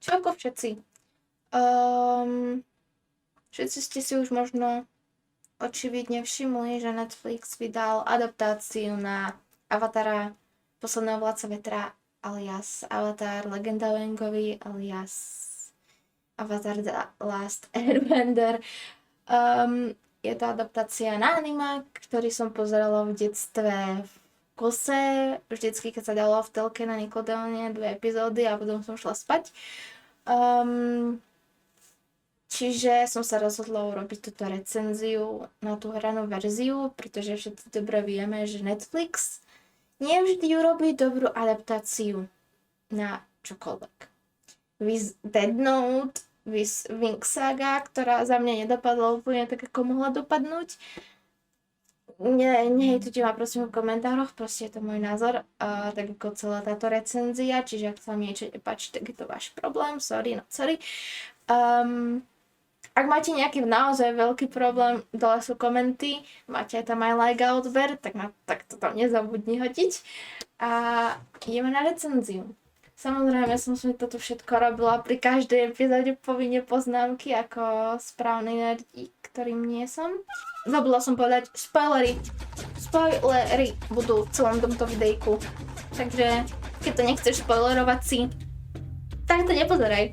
Čo ako všetci? Um, Všetci ste si už možno očividne všimli, že Netflix vydal adaptáciu na Avatara, posledného vládca vetra, alias Avatar, Legenda o Aangovi, alias Avatar The Last Airbender. Je to adaptácia na anime, ktorý som pozerala v detstve v kuse, vždycky, keď sa dalo v telke na Nickelodeone 2 epizódy a potom som šla spať. Čiže som sa rozhodla urobiť túto recenziu na tú hranú verziu, pretože všetci dobre vieme, že Netflix nevždy urobí dobrú adaptáciu na čokoľvek. Vis Dead Note, vis Wing Saga, ktorá za mňa nedopadla úplne tak, ako mohla dopadnúť. Nehejtujte ma prosím v komentároch, proste je to môj názor, tak ako celá táto recenzia, čiže ak sa mi niečo nepáči, tak je to váš problém, sorry. Ak máte nejaký naozaj veľký problém, dole sú komenty, máte aj tam aj like a odber, tak to tam nezabudni hodiť. A ideme na recenziu. Samozrejme som si toto všetko robila pri každej epizóde povinne poznámky ako správny nerdík, ktorým nie som. Zabudla som povedať spoilery. Spoilery budú v celom tomto videjku. Takže keď to nechceš spoilerovať si, tak to nepozeraj.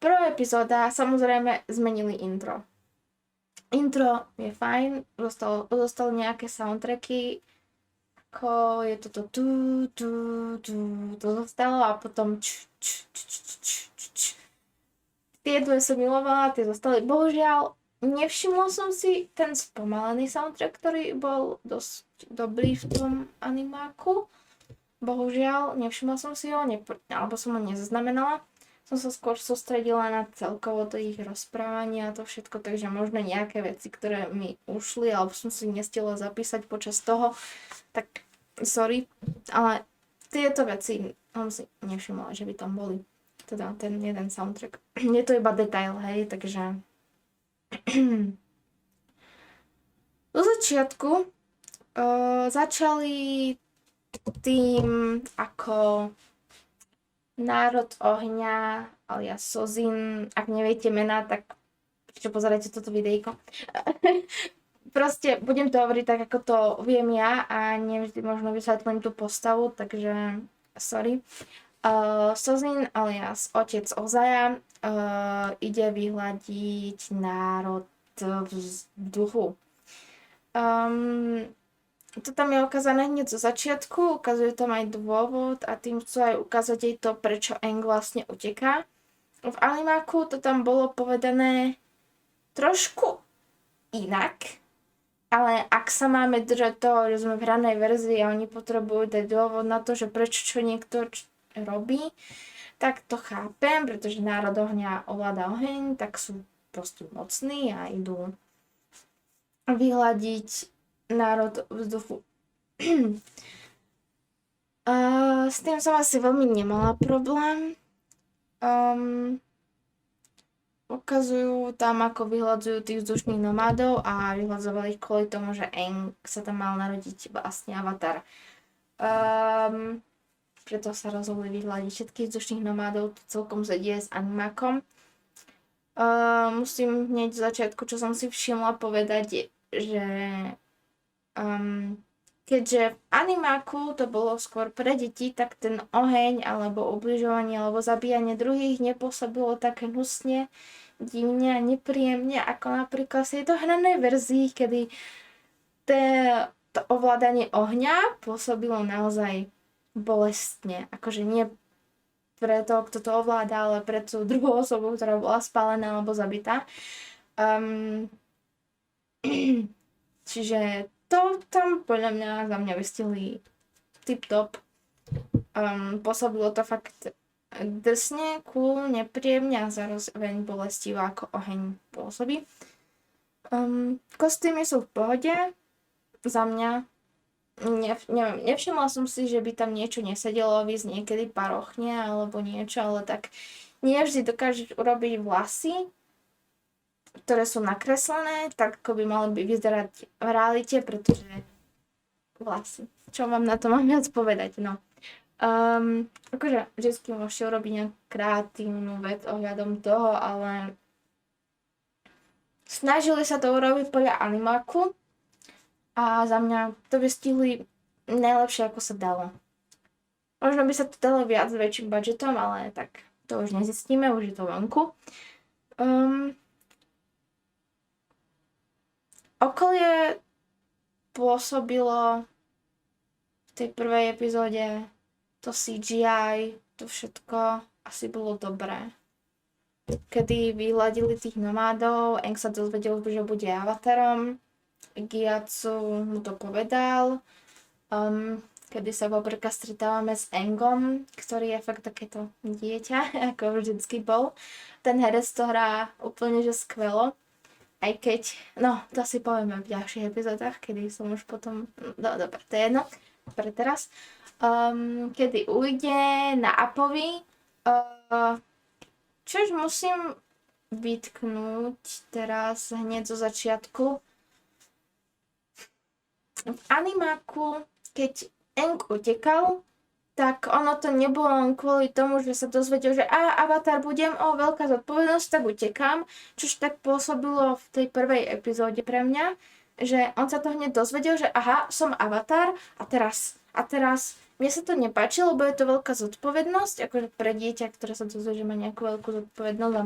Prvá epizóda, samozrejme, zmenili intro. Intro je fajn, zostali nejaké soundtracky, ako je toto to zostalo a potom Tie dve som milovala, tie zostali. Bohužiaľ, nevšimla som si ten spomalený soundtrack, ktorý bol dosť dobrý v tom animáku. Bohužiaľ, nevšimla som si ho, alebo som ho nezaznamenala. Som sa skôr sústredila na celkovo to ich rozprávanie a to všetko, takže možno nejaké veci, ktoré mi ušli, alebo som si nestihla zapísať počas toho, tak sorry, ale tieto veci som si nevšimla, že by tam boli. Teda ten jeden soundtrack. Je to iba detail, hej, takže do začiatku začali tým, ako Národ ohňa, alias Sozin, ak neviete mená, tak prečo pozerajte toto videjko. Proste budem to hovoriť tak, ako to viem ja a nevždy možno vysvetlím tú postavu, takže sorry. Sozin, alias otec Ozaja, ide vyhľadiť národ vzduchu. To tam je ukázané hneď zo začiatku, ukazuje tam aj dôvod a tým chcú aj ukázať jej to, prečo Aang vlastne uteká. V animáku to tam bolo povedané trošku inak, ale ak sa máme držať toho, že sme v hranej verzii a oni potrebujú dať dôvod na to, že prečo čo niekto robí, tak to chápem, pretože národ ohňa ovláda oheň, tak sú proste mocní a idú vyhľadiť národ vzduchu. S tým som asi veľmi nemala problém. Ukazujú tam, ako vyhľadzujú tých vzdušných nomádov a vyhľadzovali ich kvôli tomu, že Aang sa tam mal narodiť vlastne Avatar. Preto sa rozhodli vyhľadiť všetkých vzdušných nomádov, to celkom sedie s animákom. Musím hneď v začiatku, čo som si všimla, povedať, že keďže v animáku to bolo skôr pre deti, tak ten oheň alebo ubližovanie alebo zabíjanie druhých nepôsobilo tak hnusne, divne a nepríjemne ako napríklad v tejto hranej verzii, kedy to ovládanie ohňa pôsobilo naozaj bolestne. Akože nie pre toho, kto to ovláda, ale pre tú druhú osobu, ktorá bola spálená alebo zabitá. Čiže to tam podľa mňa za mňa vystihli tip-top. Pôsobilo to fakt drsne, cool, nepríjemne a zároveň bolestivo ako oheň pôsobí. Kostýmy sú v pohode. Za mňa nevšimla som si, že by tam niečo nesedelo, víc niekedy parochne alebo niečo, ale tak nie vždy dokážeš urobiť vlasy. ktoré sú nakreslené, tak ako by mali by vyzerať v realite, pretože vlasy. Čo vám na to mám viac povedať, no. Akože vždycky môžete urobiť nejakú kreatívnu vec ohľadom toho, ale snažili sa to urobiť podľa animáku a za mňa to vystihli najlepšie, ako sa dalo. Možno by sa to dalo viac s väčším budžetom, ale tak to už nezistíme, už je to vonku. Okolie pôsobilo v tej prvej epizóde, to CGI, to všetko asi bolo dobré. Kedy vyhľadili tých nomádov, Aang sa dozvedel, že bude avatarom, Gyatso mu to povedal, kedy sa poprvýkrát stretávame s Aangom, ktorý je fakt takéto dieťa, ako vždycky bol. Ten herec to hrá úplne že skvelo. Aj keď, no, to si povieme v ďalších epizódach, kedy som už potom, no dobre, to je jedno, pre teraz. Kedy ujde na Appovi, čož musím vytknúť teraz hneď zo začiatku. V animáku, keď Aang utekal, tak ono to nebolo len kvôli tomu, že sa dozvedel, že avatar budem, veľká zodpovednosť, tak utekám, čož tak pôsobilo v tej prvej epizóde pre mňa, že on sa to hneď dozvedel, že aha, som avatar a teraz mne sa to nepáčilo, lebo je to veľká zodpovednosť, akože pre dieťa, ktoré sa dozvedie, že má nejakú veľkú zodpovednosť a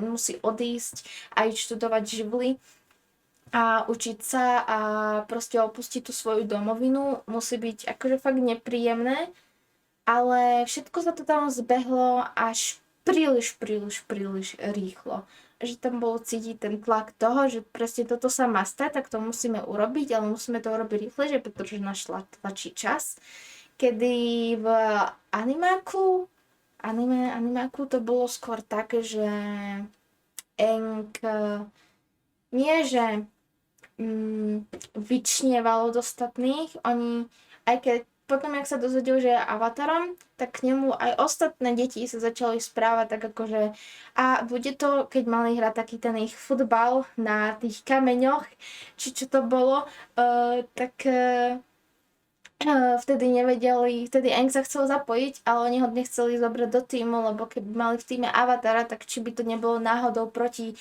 musí odísť a ísť študovať živly a učiť sa a proste opustiť tú svoju domovinu, musí byť akože fakt nepríjemné, ale všetko sa to tam zbehlo až príliš rýchlo. Že tam bol cítiť ten tlak toho, že presne toto sa má stať, tak to musíme urobiť, ale musíme to urobiť rýchlejšie, pretože náš tlačí čas. Kedy v animáku to bolo skôr také, že Aang nie, že vyčnieval od ostatných. Oni, aj keď potom, jak sa dozvedel, že je avatarom, tak k nemu aj ostatné deti sa začali správať tak akože a bude to, keď mali hrať taký ten ich futbal na tých kameňoch, či čo to bolo, tak vtedy nevedeli, vtedy Aang sa chcel zapojiť, ale oni ho nechceli zobrať do týmu, lebo keby mali v týme avatara, tak či by to nebolo náhodou proti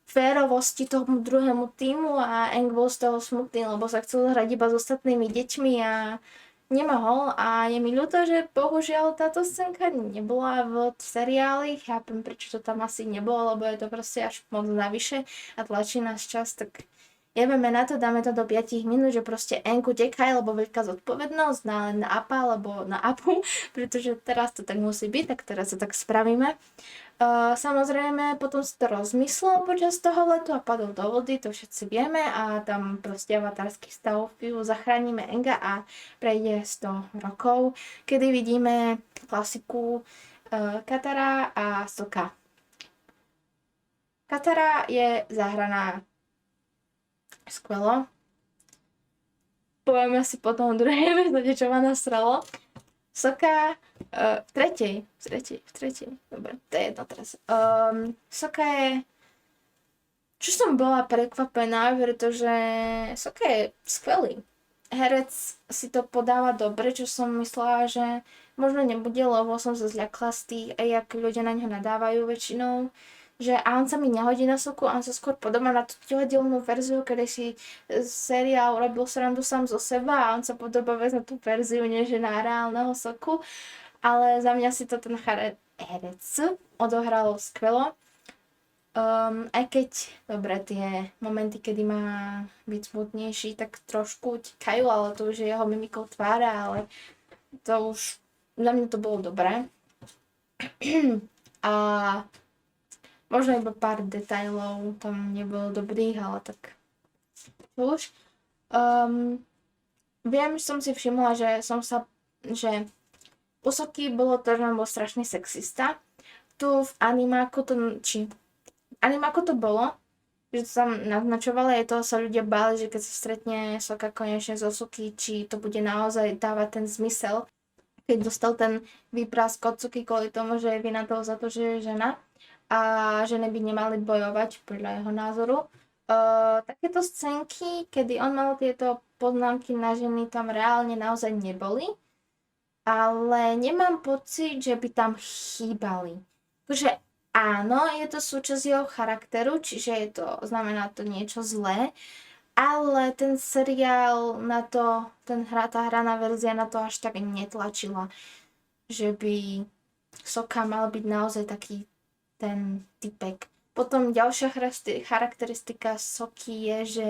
férovosti tomu druhému týmu a Aang bol z toho smutný, lebo sa chcel hrať iba s ostatnými deťmi a nemohol a je mi ľúto, že bohužiaľ táto scénka nebola v seriáli, chápem prečo to tam asi nebolo, lebo je to proste až moc navyše a tlačí nás čas, tak jebeme na to, dáme to do 5 minút, že proste Aang utekaj, lebo veľká zodpovednosť na Appa, alebo na Appu, pretože teraz to tak musí byť, tak teraz to tak spravíme. Samozrejme, potom si to rozmyslel počas toho letu a padol do vody, to všetci vieme a tam proste avatársky stav zachránime Aanga a prejde 100 rokov, kedy vidíme klasiku Katara a Sokka. Katara je zahraná skvelo. Povieme si potom druhé epizóde, čo ma nasralo. Sokka v tretej, dobre, to je jedno teraz. Sokka je, čo som bola prekvapená, pretože Sokka je skvelý. Herec si to podáva dobre, čo som myslela, že možno nebude, lebo som sa zľakla z tých, jak ľudia na ňo nadávajú väčšinou. Že a on sa mi nehodí na Sokku, on sa skôr podobá na tú divadelnú verziu, kedy si seriál urobil srandu sám zo seba a on sa podobá viac na tú verziu, než na reálneho Sokku. Ale za mňa si to ten herec odohralo skvelo. Aj keď, dobre, tie momenty, kedy má byť smutnejší, tak trošku utekajú, ale to už je jeho mimikou tváre, ale to už, za mňa to bolo dobré. A možno iba pár detailov tam nebolo dobrých, ale tak už. Viem, že som si všimla, že u Sokky bolo to, že on bol strašný sexista. Tu v animáku to bolo, že to tam naznačovali, aj toho sa ľudia báli, že keď sa stretne Sokka konečne zo Sokky, či to bude naozaj dávať ten zmysel, keď dostal ten výprask od Sokky kvôli tomu, že je vina toho za to, že je žena. a ženy by nemali bojovať podľa jeho názoru. Takéto scénky, kedy on mal tieto poznámky na ženy, tam reálne naozaj neboli, ale nemám pocit, že by tam chýbali. Takže áno, je to súčasť jeho charakteru, čiže znamená to niečo zlé, ale ten seriál na to, tá hraná verzia na to až tak netlačila, že by Sokka mal byť naozaj taký ten typek. Potom ďalšia charakteristika Sokky je, že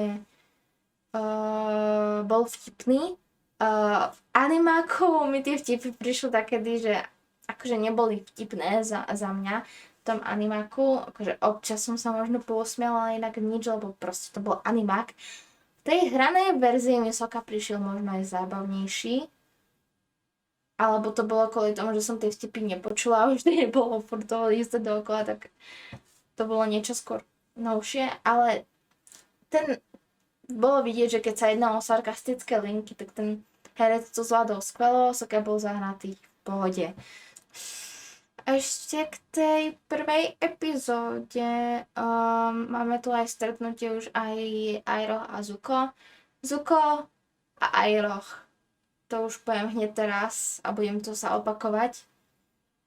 bol vtipný. V animáku mi tie vtipy prišli takedy, že akože neboli vtipné za mňa v tom animáku, akože občas som sa možno pousmiala, ale inak nič, lebo proste to bol animák. V tej hranej verzii mi Sokka prišiel možno aj zábavnejší, alebo to bolo kvôli tomu, že som tie vtipy nepočula a už to nebolo furt toho ísť dookola, tak to bolo niečo skôr novšie, ale bolo vidieť, že keď sa jednalo o sarkastické linky, tak ten herec to zvládol skvelo, Sokka bol zahnatý v pohode. Ešte k tej prvej epizóde máme tu aj stretnutie už aj Iroh a Zuko. Zuko a Iroh. To už poviem hneď teraz a budem to sa opakovať.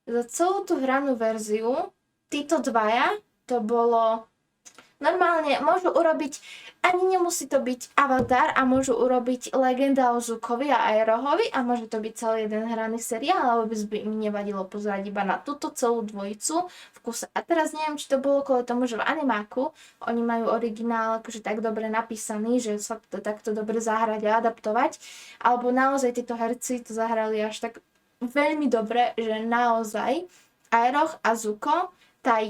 Za celú tú hranú verziu títo dvaja to bolo normálne, môžu urobiť, ani nemusí to byť Avatar a môžu urobiť Legenda o Zukovi a Irohovi a môže to byť celý jeden hraný seriál, ale by im nevadilo pozerať iba na túto celú dvojicu v kuse. A teraz neviem, či to bolo kvôli tomu, že v animáku oni majú originál akože tak dobre napísaný, že sa to takto dobre zahrať a adaptovať, alebo naozaj títo herci to zahrali až tak veľmi dobre, že naozaj Iroh a Zuko, tá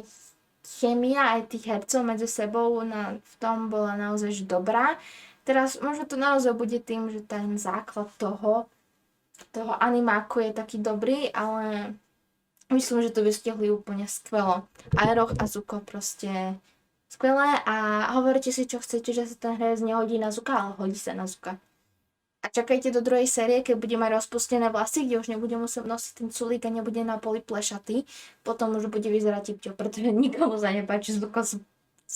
chémia aj tých hercov medzi sebou v tom bola naozaj dobrá. Teraz možno to naozaj bude tým, že ten základ toho animáku je taký dobrý, ale myslím, že to vystihli úplne skvelo. Iroh a Zuko proste skvelé a hovorte si, čo chcete, že sa ten herec nehodí na Zuka, ale hodí sa na Zuka. A čakajte do druhej série, keď bude mať rozpustené vlasy, kde už nebude musieť nosiť ten culík a nebude na poli plešatý. Potom už bude vyzerať tipťo, pretože nikomu sa nepáči Zuko s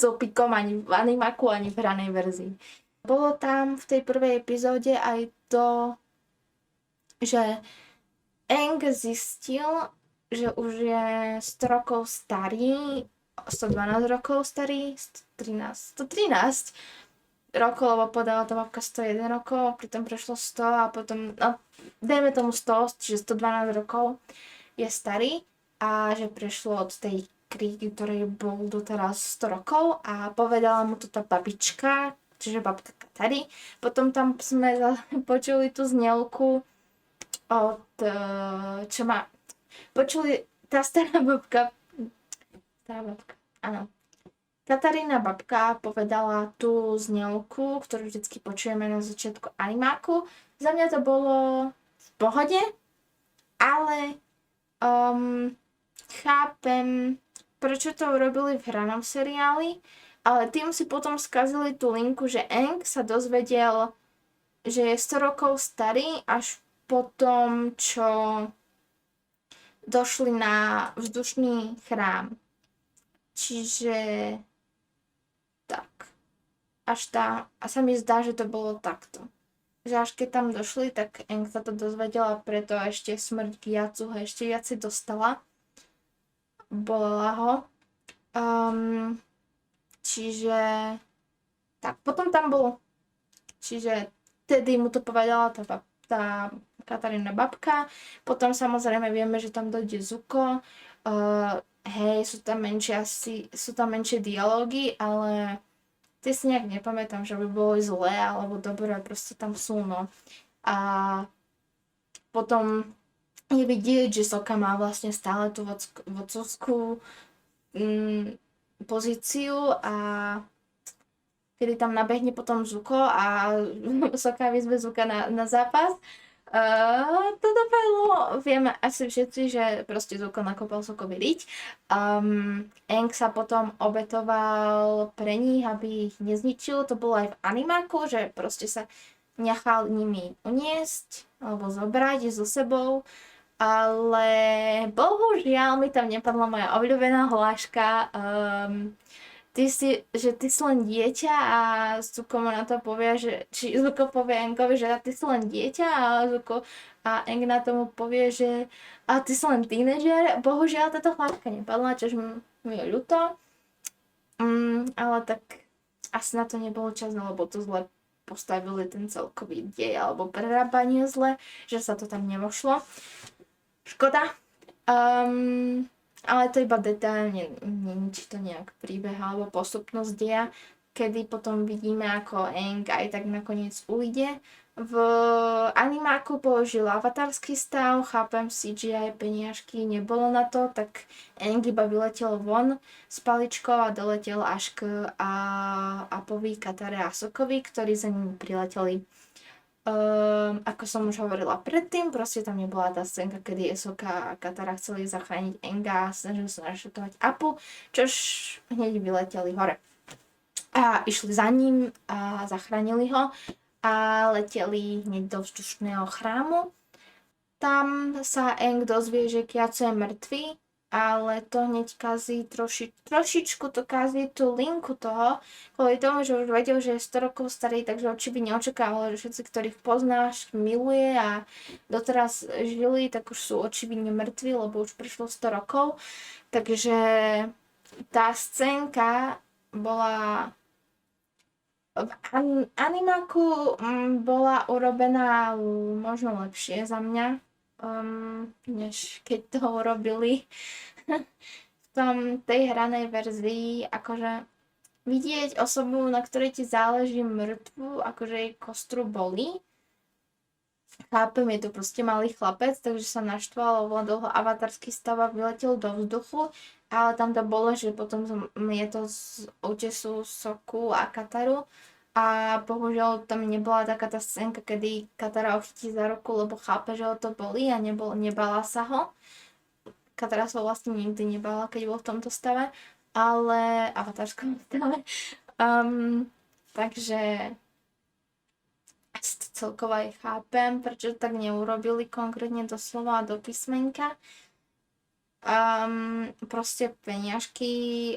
opikom ani v animáku, ani v hranej verzii. Bolo tam v tej prvej epizóde aj to, že Aang zistil, že už je 100 rokov starý, 112 rokov starý, 113 rokov, lebo podala tá babka 101 rokov, pritom prešlo 100 a potom, no, dajme tomu 100, čiže 112 rokov je starý a že prešlo od tej kríky, ktorej bol doteraz 100 rokov a povedala mu to tá babička, čiže babka Katari. Potom tam sme počuli tú znelku od, počuli tá stará babka, áno. Katarína babka povedala tú znelku, ktorú vždycky počujeme na začiatku animáku. Za mňa to bolo v pohode, ale chápem, prečo to urobili v hranom seriáli, ale tým si potom skazili tú linku, že Aang sa dozvedel, že je 100 rokov starý až po tom, čo došli na vzdušný chrám. Čiže tak. A sa mi zdá, že to bolo takto. Že až keď tam došli, tak Aang sa to dozvedela, preto ešte smrť Gyatso ho ešte viac dostala. Bolela ho. Čiže tak, potom tam bolo. Čiže tedy mu to povedala tá Katarína babka. Potom samozrejme vieme, že tam dojde Zuko. Hej, sú tam menšie dialógy, ale ty si nejak nepamätám, že by bolo zlé alebo dobré, proste tam sú, no. A potom je vidieť, že Sokka má vlastne stále tú vodcovskú pozíciu a kedy tam nabehne potom Zuko a Sokka vyzve Zuka na zápas. To dopadlo, vieme asi všetci, že proste Zuko nakopal Sokkovi riť. Aang sa potom obetoval pre nich, aby ich nezničil. To bolo aj v animáku, že proste sa nechal nimi uniesť alebo zobrať so sebou. ale bohužiaľ mi tam nepadla moja obľúbená hláška. Ty si len dieťa a Zuko mu na to povie, či Zuko povie Engovi, že ty si len dieťa a Eng na tomu povie, že a ty si len tínedžer. Bohužiaľ táto hláška nepadla, čož mi je ľúto. Ale tak asi na to nebol čas, lebo to zle postavili ten celkový dej alebo prerábanie zle, že sa to tam nevošlo. Škoda. Ale to iba detail, nič to nejak príbeh alebo postupnosť deja, kedy potom vidíme, ako Aang aj tak nakoniec ujde. V animáku použil avatarský stav, chápem, CGI peniažky nebolo na to, tak Aang iba vyletel von s paličkou a doletel až k Appovi, Katare a Sokkovi, ktorí za ním prileteli. Ako som už hovorila predtým, proste tam nebola tá scénka, kedy Sokka a Katara chceli zachrániť Aanga a snažili sa naštartovať Appu, čož hneď vyleteli hore. A išli za ním a zachránili ho a leteli hneď do vzdušného chrámu. Tam sa Aang dozvie, že Kiaco je mŕtvý, ale to hneď kazí trošičku to kazí tú linku toho, kvôli tomu, že už vedel, že je 100 rokov starý, takže očividne očakával, že všetci, ktorých poznáš, miluje a doteraz žili, tak už sú očividne mŕtvi, lebo už prišlo 100 rokov. Takže tá scénka bola v animáku bola urobená možno lepšie za mňa, než keď to urobili v tej hranej verzii, akože vidieť osobu, na ktorej ti záleží mŕtvu, akože jej kostru bolí. Chápem, je to proste malý chlapec, takže sa naštval, ovládol ho avatarský stav a vyletel do vzduchu, ale tam to bolo, že potom je to z útesu Sokku a Kataru. A bohužiaľ tam nebola taká tá scénka, kedy Katara ho chytí za ruku, lebo chápe, že ho to bolí a nebala sa ho. Katara sa vlastne nikdy nebala, keď bol v tomto stave, ale avatarskom stave. Takže asi to celkovo aj chápem, prečo tak neurobili konkrétne doslova do písmenka. Proste peniažky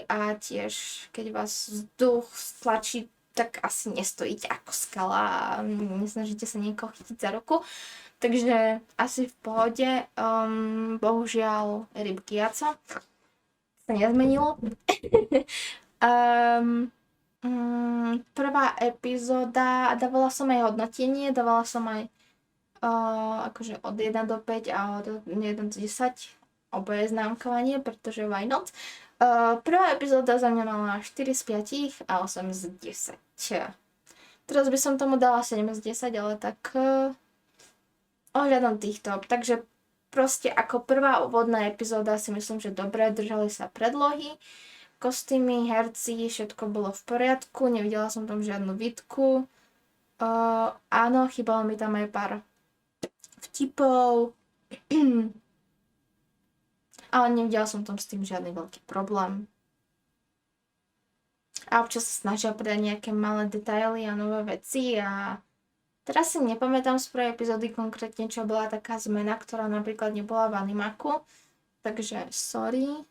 a tiež keď vás vzduch stlačí, tak asi nestojíte ako skala a nesnažíte sa niekoho chytiť za ruku. Takže asi v pohode. Bohužiaľ Rip Gyatso sa nezmenilo. Prvá epizóda, dávala som aj hodnotenie, dávala som aj akože od 1 do 5 a od 1 do 10 oboje známkovanie, pretože why not. Prvá epizóda za mňa mala 4 z 5 a 8 z 10. Teraz by som tomu dala 7 z 10, ale tak ohľadom týchto. Takže proste ako prvá úvodná epizóda si myslím, že dobre, držali sa predlohy, kostýmy, herci, všetko bolo v poriadku, nevidela som tam žiadnu výtku. Áno, chýbalo mi tam aj pár vtipov, ale nevidela som tam s tým žiadny veľký problém. A občas sa snažia pridať nejaké malé detaily a nové veci a teraz si nepamätám z prvej epizódy konkrétne, čo bola taká zmena, ktorá napríklad nebola v animáku, takže sorry.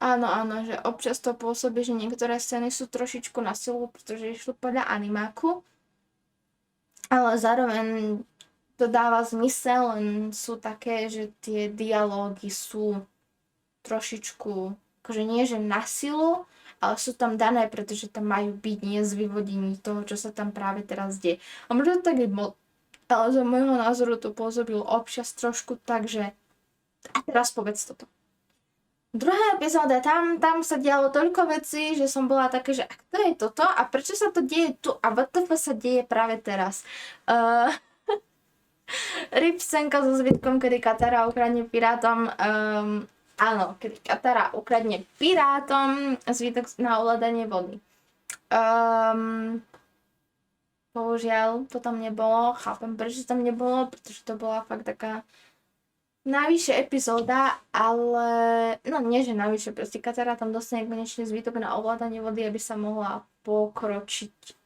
Áno, že občas to pôsobí, že niektoré scény sú trošičku na silu, pretože išlo podľa animáku, ale zároveň to dáva zmysel, len sú také, že tie dialógy sú trošičku, akože nie že na silu, ale sú tam dané, pretože tam majú byť nie z vyvodení toho, čo sa tam práve teraz deje. A možno tak ale za môjho názoru to pôsobilo občas trošku tak, že a teraz povedz toto. Druhá epizóda, tam sa dialo toľko vecí, že som bola také, že to je toto a prečo sa to deje tu a WTF sa deje práve teraz. Rip scénka so zvitkom, kedy Katara ukradne pirátom, áno, kedy Katara ukradne pirátom zvitok na ovládanie vody. Bohužiaľ, to tam nebolo, chápem, prečo tam nebolo, pretože to bola fakt taká najvyššia epizóda, ale no nie, že najvyššia, proste Katara tam dostane konečne zvítok na ovládanie vody, aby sa mohla pokročiť,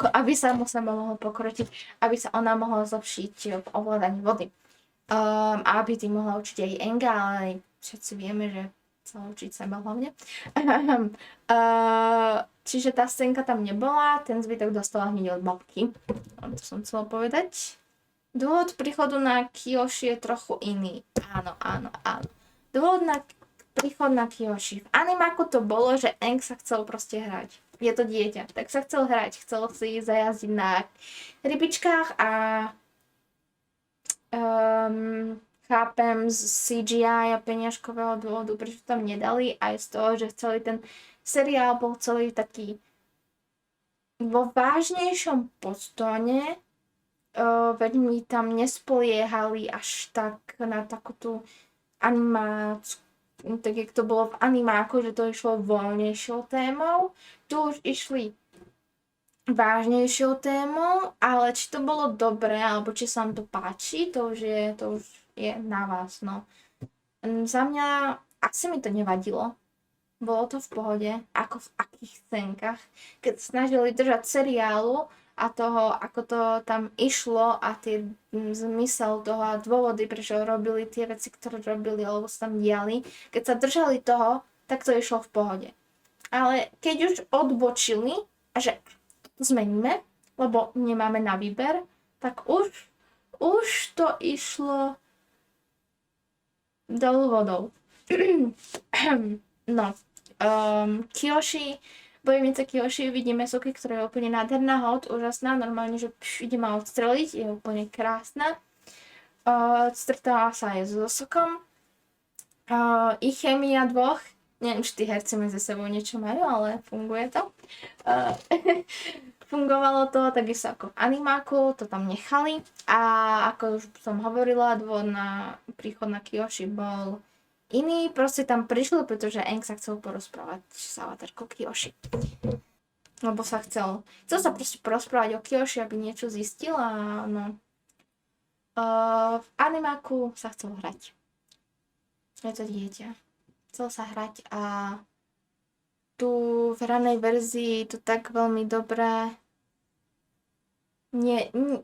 aby sa mohla pokročiť, aby sa ona mohla zlepšiť v ovládaní vody. aby ty mohla učiť aj Enga, ale všetci vieme, že sa učiť seba hlavne. Čiže tá scénka tam nebola, ten zbytok dostala hneď od babky. To som chcela povedať. Dôvod príchodu na Kyoshi je trochu iný. Áno. Dôvod na príchod na Kyoshi. V animáku to bolo, že Aang sa chcel proste hrať. Je to dieťa, tak sa chcel hrať. Chcel si zajazdiť na rybičkách a chápem z CGI a peniažkového dôvodu, prečo tam nedali, aj z toho, že celý ten seriál bol celý taký vo vážnejšom postone, veľmi tam nespoliehali až tak na takú tú animáciu, tak jak to bolo v animáku, že to išlo voľnejšou témou. Tu už išli vážnejšou témou, ale či to bolo dobré, alebo či sa vám to páči, to už je na vás, no. Za mňa asi mi to nevadilo. Bolo to v pohode, ako v akých scénkach. Keď snažili držať seriálu a toho, ako to tam išlo a tie zmysel toho a dôvody, prečo robili tie veci, ktoré robili, alebo sa tam diali. Keď sa držali toho, tak to išlo v pohode. Ale keď už odbočili a že zmeníme, lebo nemáme na výber, tak už to išlo dolu vodou. No, Kyoshi, bojovnice Kyoshi, vidíme Suki, ktorá je úplne nádherná, hod, úžasná, normálne, že ide ma odstreliť, je úplne krásna. Stretala sa aj so Sokom. Ich chémia dvoch, neviem, či tí herci medzi sebou niečo majú, ale funguje to. Fungovalo to takisto ako v animáku, to tam nechali. A ako už som hovorila, dôvod na príchod na Kyoshi bol iný. Proste tam prišli, pretože Aang sa chcel porozprávať s avatarkou Kyoshi. Lebo sa chcel sa proste porozprávať o Kyoshi, aby niečo zistil a no. V animáku sa chcel hrať. Je to dieťa. Chcel sa hrať a tu v hranej verzii to tak veľmi dobré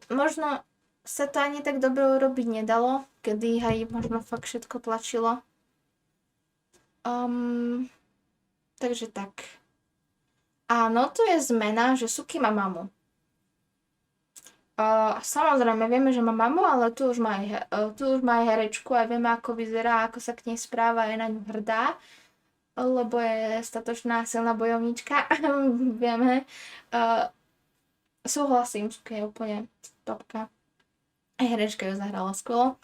možno sa to ani tak dobre urobiť nedalo, kedy aj možno fakt všetko tlačilo. Takže tak. Áno, to je zmena, že Suki má mamu. Samozrejme, vieme, že má mamu, ale tu už má aj herečku a vieme, ako vyzerá, ako sa k nej správa, je na ňu hrdá, lebo je statočná, silná bojovníčka. Vieme. Súhlasím, Suki je úplne topka. Aj herečka ju zahrala skvelo.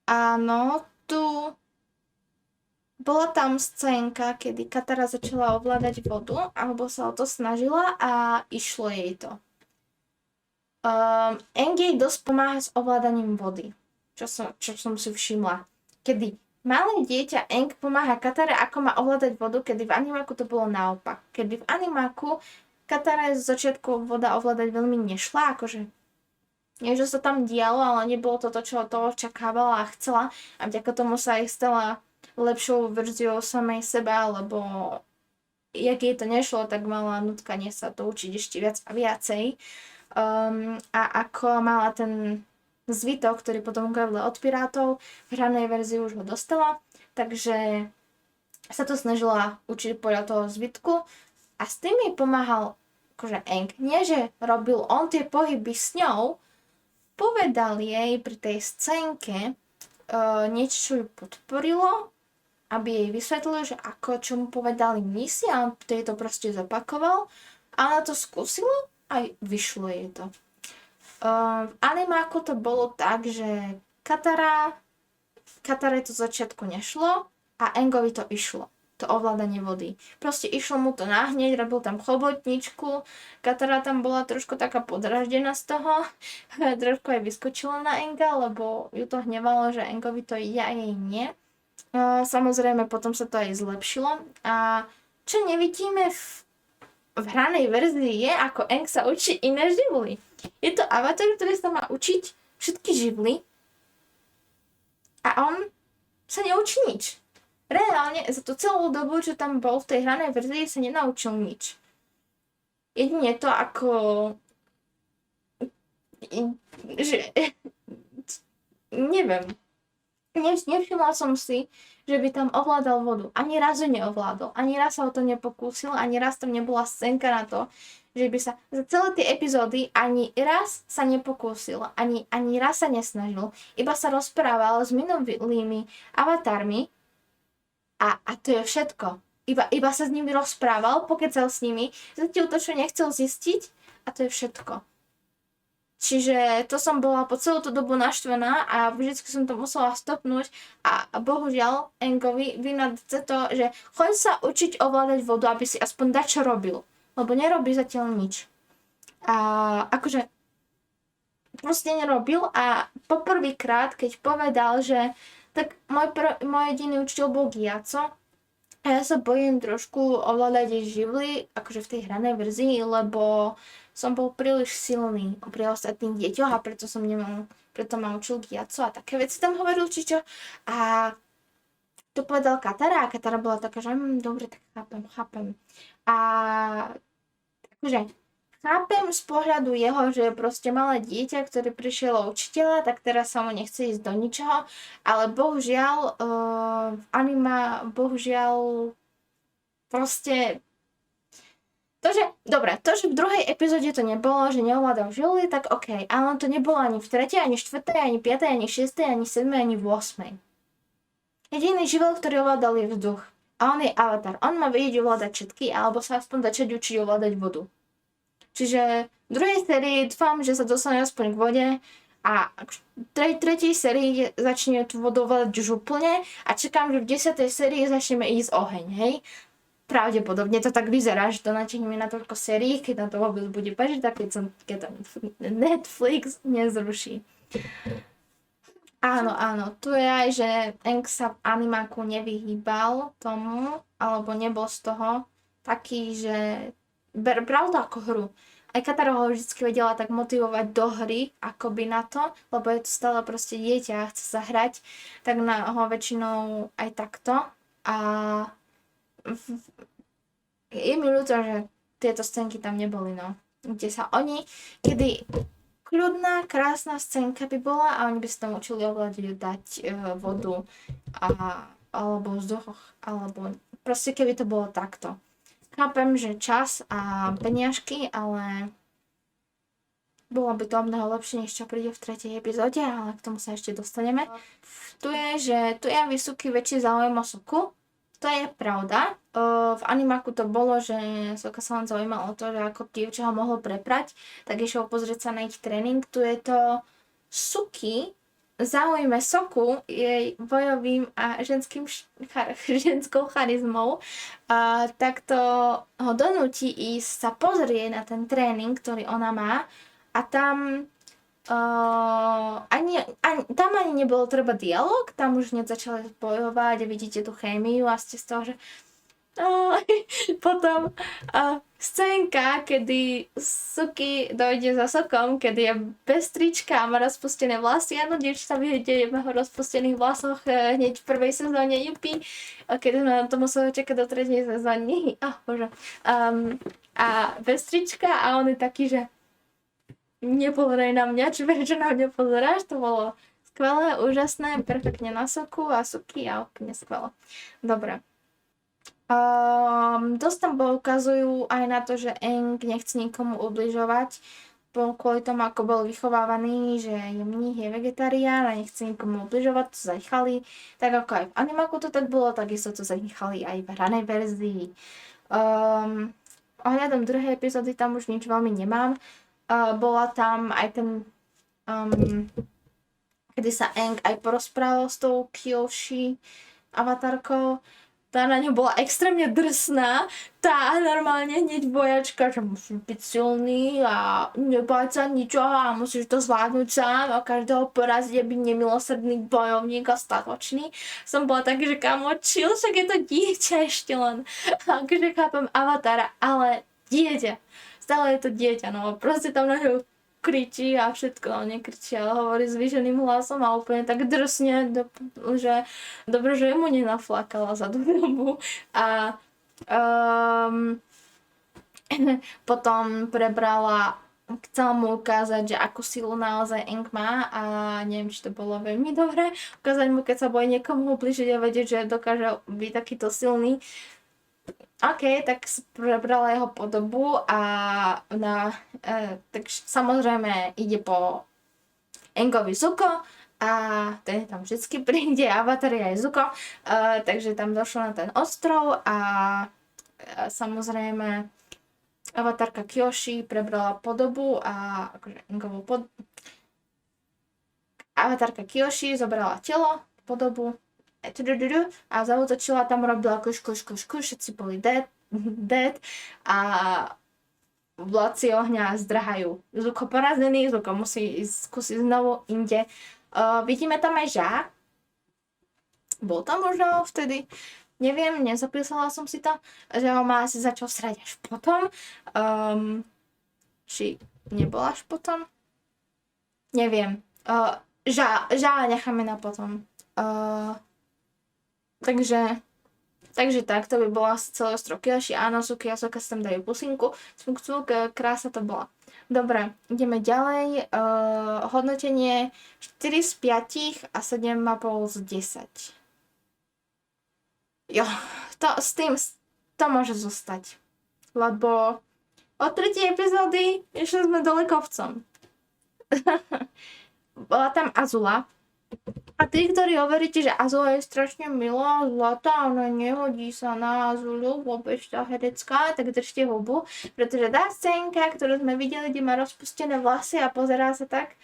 Áno, tu bola tam scénka, kedy Katara začala ovládať vodu, alebo sa o to snažila a išlo jej to. Aang jej dosť pomáha s ovládaním vody, čo som si všimla. Kedy malé dieťa Aang pomáha Katare, ako má ovládať vodu, kedy v animáku to bolo naopak. Kedy v animáku Katara z začiatku voda ovládať veľmi nešla, akože niečo sa tam dialo, ale nebolo to, čo to očakávala a chcela a vďaka tomu sa aj stala lepšou verziou samej seba, lebo jak jej to nešlo, tak mala nutkanie sa to učiť ešte viac a viacej. A ako mala ten zvitok, ktorý potom ukradla od pirátov, v hranej verzii už ho dostala, takže sa to snažila učiť podľa toho zvitku a s tým jej pomáhal akože Aang. Nie, že robil on tie pohyby s ňou, povedal jej pri tej scénke niečo, čo ju podporilo, aby jej vysvetlil, že ako, čo mu povedali misi a on to proste zopakoval a ona to skúsila a vyšlo jej to. V animáku to bolo tak, že Katare to začiatku nešlo a Aangovi to išlo. To ovládanie vody. Proste išlo mu to nahneď, robil tam chobotničku, Katara tam bola trošku taká podraždená z toho, trošku aj vyskočila na Aanga, lebo ju to hnevalo, že Aangovi to ide a jej nie. Samozrejme, potom sa to aj zlepšilo a čo nevidíme v hranej verzii je, ako Aang sa učí iné živly. Je to avatar, ktorý sa má učiť všetky živly a on sa neučí nič. Reálne za tú celú dobu, čo tam bol v tej hranej verzii, sa nenaučil nič. Jedine to, ako že neviem. Nevšimla som si, že by tam ovládal vodu. Ani raz ju neovládol. Ani raz sa o to nepokúsil. Ani raz tam nebola scénka na to, že by sa za celé tie epizódy ani raz sa nepokúsil. Ani raz sa nesnažil. Iba sa rozprával s minulými avatarmi a to je všetko. Iba sa s nimi rozprával, pokecal s nimi, zatiaľ to, čo nechcel zistiť a to je všetko. Čiže to som bola po celú tú dobu naštvená a vždycky som to musela stopnúť a bohužiaľ Aangovi vynadce to, že choď sa učiť ovládať vodu, aby si aspoň dačo robil, lebo nerobí zatiaľ nič. A akože proste nerobil a poprvýkrát, keď povedal, že tak môj jediný učiteľ bol Gyatso a ja sa bojím trošku ovládať živly, akože v tej hranej verzii, lebo som bol príliš silný pri ostatných deťoch a preto ma učil Gyatso a také veci tam hovoril, či čo. A to povedal Katara a Katara bola taká, že dobre, tak chápem. A akože chápem z pohľadu jeho, že je proste malé dieťa, ktoré prišiel o učiteľa, tak teraz sa mu nechce ísť do ničoho, ale bohužiaľ v anime, bohužiaľ proste to, že v druhej epizóde to nebolo, že neovládal žily, tak okej. Ale to nebolo ani v 3., ani 4., ani 5., ani 6., ani 7., ani v 8. Jediný živel, ktorý ovládal je vzduch. A on je avatar. On má vedieť ovládať všetky, alebo sa aspoň začať učiť ovládať vodu. Čiže v druhej sérii dúfam, že sa dostane aspoň k vode a v tretej sérii začne tú vodu ovládať už úplne a čakám, že v 10. sérii začneme ísť oheň, hej? Pravdepodobne to tak vyzerá, že to načiníme na toľko sérií, keď na to vôbec bude páčiť, tak keď to Netflix nezruší. Áno, tu je aj, že Aang sa v animáku nevyhýbal tomu, alebo nebol z toho taký, že bral to ako hru. Aj Katara ho vždy vedela tak motivovať do hry, akoby na to, lebo je to stále proste dieťa a chce sa hrať, tak na ho väčšinou aj takto. A je mi ľúto, že tieto scénky tam neboli, no. Kde sa oni, kedy kľudná, krásna scénka by bola a oni by sa tam učili ovládať dať vodu alebo vzduch, alebo proste keby to bolo takto. Chápem, že čas a peniažky, ale bolo by to mnoho lepšie, než čo príde v 3. epizóde, ale k tomu sa ešte dostaneme. Tu je, že tu je Vysoký väčší záujem o Sokku. To je pravda. V animáku to bolo, že Sokka sa len zaujímalo o to, že ako dievča ho mohlo preprať, tak išiel pozrieť sa na ich tréning. Tu je to Suki, zaujme Sokku jej bojovým a ženskou charizmou, tak to ho donúti ísť sa pozrieť na ten tréning, ktorý ona má a tam tam ani nebolo treba dialog, tam už hneď začali bojovať a vidíte tú chémiu a ste z toho, že potom scénka, kedy Suki dojde za Sokkom, kedy je bez trička a má rozpustené vlasy. Áno, dievčatá vidíte jeho rozpustených vlasoch hneď v prvej sezóne Yuppie, keď sme na to museli čakať do 3. sezóny. Bože. A bez trička a on je taký, že nepozeraj na mňa, prečo na mňa pozeráš, to bolo skvelé, úžasné, perfektne na Sokku a Suki a úplne skvelé. Dobre. Dosť tam poukazujú aj na to, že Aang nechce nikomu ubližovať, kvôli tomu, ako bol vychovávaný, že je mních, je vegetarián a nechce nikomu ubližovať, to zanechali. Tak ako aj v animáku to tak bolo, takisto to zanechali aj v hranej verzii. Ohľadom druhej epizódy tam už nič veľmi nemám. Bola tam aj ten, kedy sa Aang aj porozprával s tou Kyoshi avatarkou. Tá na ňu bola extrémne drsná, tá normálne hneď bojačka, že musíš byť silný a nebáť sa ničoho a musíš to zvládnuť sám a každého poraziť, byť nemilosrdný bojovník a statočný. Som bola tak, že kamo chill, však je to dieťa ešte len. Takže chápem Avatara, ale dieťa. Stále je to dieťa, no proste tam na ňu kričí a všetko, no nekričí, ale hovorí zvýšeným hlasom a úplne tak drsne, že dobre, že mu nenaflákala za tú dobu. A potom prebrala chcela mu ukázať, že akú silu naozaj Aang má a neviem, či to bolo veľmi dobré. Ukázať mu, keď sa bude niekomu ubližiť a vedieť, že dokáže byť takýto silný. OK, tak prebrala jeho podobu a tak samozrejme ide po Aangovi Zuko a ten tam vždycky príde, Avatar je aj Zuko, takže tam došlo na ten ostrov a samozrejme Avatarka Kyoshi prebrala podobu a akože Aangovú Avatarka Kyoshi zobrala telo, podobu a zautočila, tam robila kuš, všetci boli dead a vládci ohňa zdrhajú. Zuko porazený, Zuko musí skúsiť znovu inde. Vidíme tam aj Žá. Bol tam možno vtedy, neviem, nezapísala som si to, že ho má asi začal srať až potom. Či nebol až potom? Neviem. Žá necháme na potom. Takže tak, to by bola celé ostrov Kyoshi. Áno, Suki a Soka sa tam dajú pusinku. Krása to bola. Dobre, ideme ďalej. Hodnotenie 4 z 5 a 7,5 z 10. Jo, to môže zostať. Lebo od 3. epizódy išli sme dole kopcom. Bola tam Azula. A tí, ktorí hovoríte, že Azula je strašne milá, zlatá, ona nehodí sa na Azulu, vôbec tá herecká, tak držte hubu, pretože tá scénka, ktorú sme videli, kde má rozpustené vlasy a pozerá sa tak,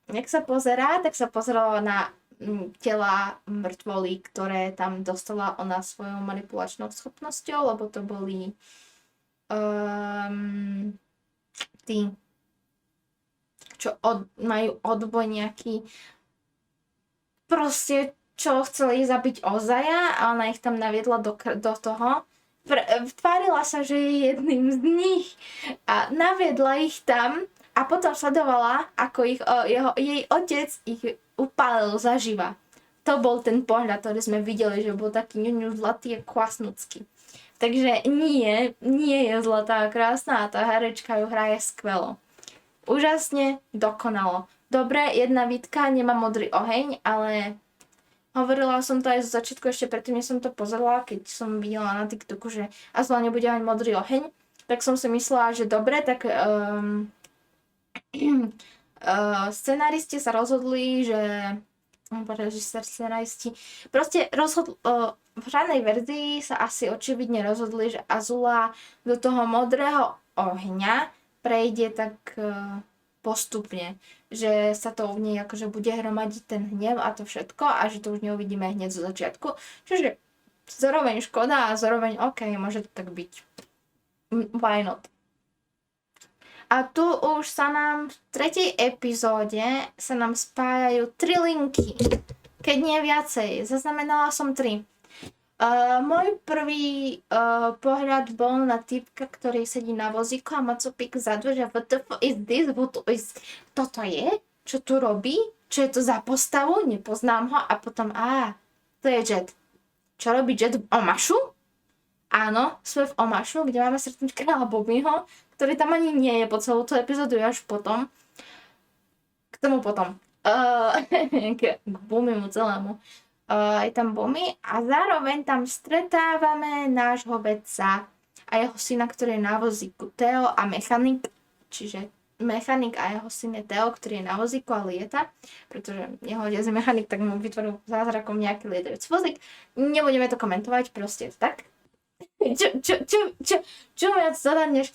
jak sa pozerá, tak sa pozerala na tela mŕtvoly, ktoré tam dostala ona svojou manipulačnou schopnosťou, lebo to boli tí, čo majú odboj nejaký, proste, čo chceli zabiť Ozaja a ona ich tam naviedla do toho. Vtvárila sa, že je jedným z nich a naviedla ich tam a potom sledovala, ako jej otec ich upálil zaživa. To bol ten pohľad, ktorý sme videli, že bol taký ňuňu zlatý a kvasnucký. Takže nie je zlatá a krásna a tá herečka ju hraje skvelo. Úžasne, dokonalo. Dobre, jedna výtka, nemá modrý oheň, ale hovorila som to aj zo začiatku, ešte predtým, než som to pozerala, keď som videla na TikToku, že Azula nebude mať modrý oheň, tak som si myslela, že dobre, tak scenáristi sa rozhodli, že proste v hranej verzii sa asi očividne rozhodli, že Azula do toho modrého ohňa prejde tak postupne, že sa to v nej akože bude hromadiť ten hnev a to všetko a že to už neuvidíme hneď zo začiatku. Čiže zároveň škoda a zároveň OK, môže to tak byť. Why not? A tu už sa nám v 3. epizóde sa nám spájajú 3 linky, keď nie viacej. Zaznamenala som 3. Môj prvý pohľad bol na typka, ktorý sedí na vozíku a má copík vzadu, že what the fuck is this? Toto je? Čo tu robí? Čo je to za postavu? Nepoznám ho. A potom, to je Jet. Čo robí Jet v Omashu? Áno, sme v Omashu, kde máme stretnúť kráľa Bobbyho, ktorý tam ani nie je po celú tú epizódu, až potom. K tomu potom. K Bummimu celému. Je tam Bummy a zároveň tam stretávame nášho vedca a jeho syna, ktorý je na vozíku, Theo a mechanik, čiže mechanik a jeho syn je Theo, ktorý je na vozíku a lieta, pretože jeho otec je mechanik, tak mu vytvoril zázrakom nejaký lietajúci vozík. Nebudeme to komentovať, proste tak. Čo viac dodať, než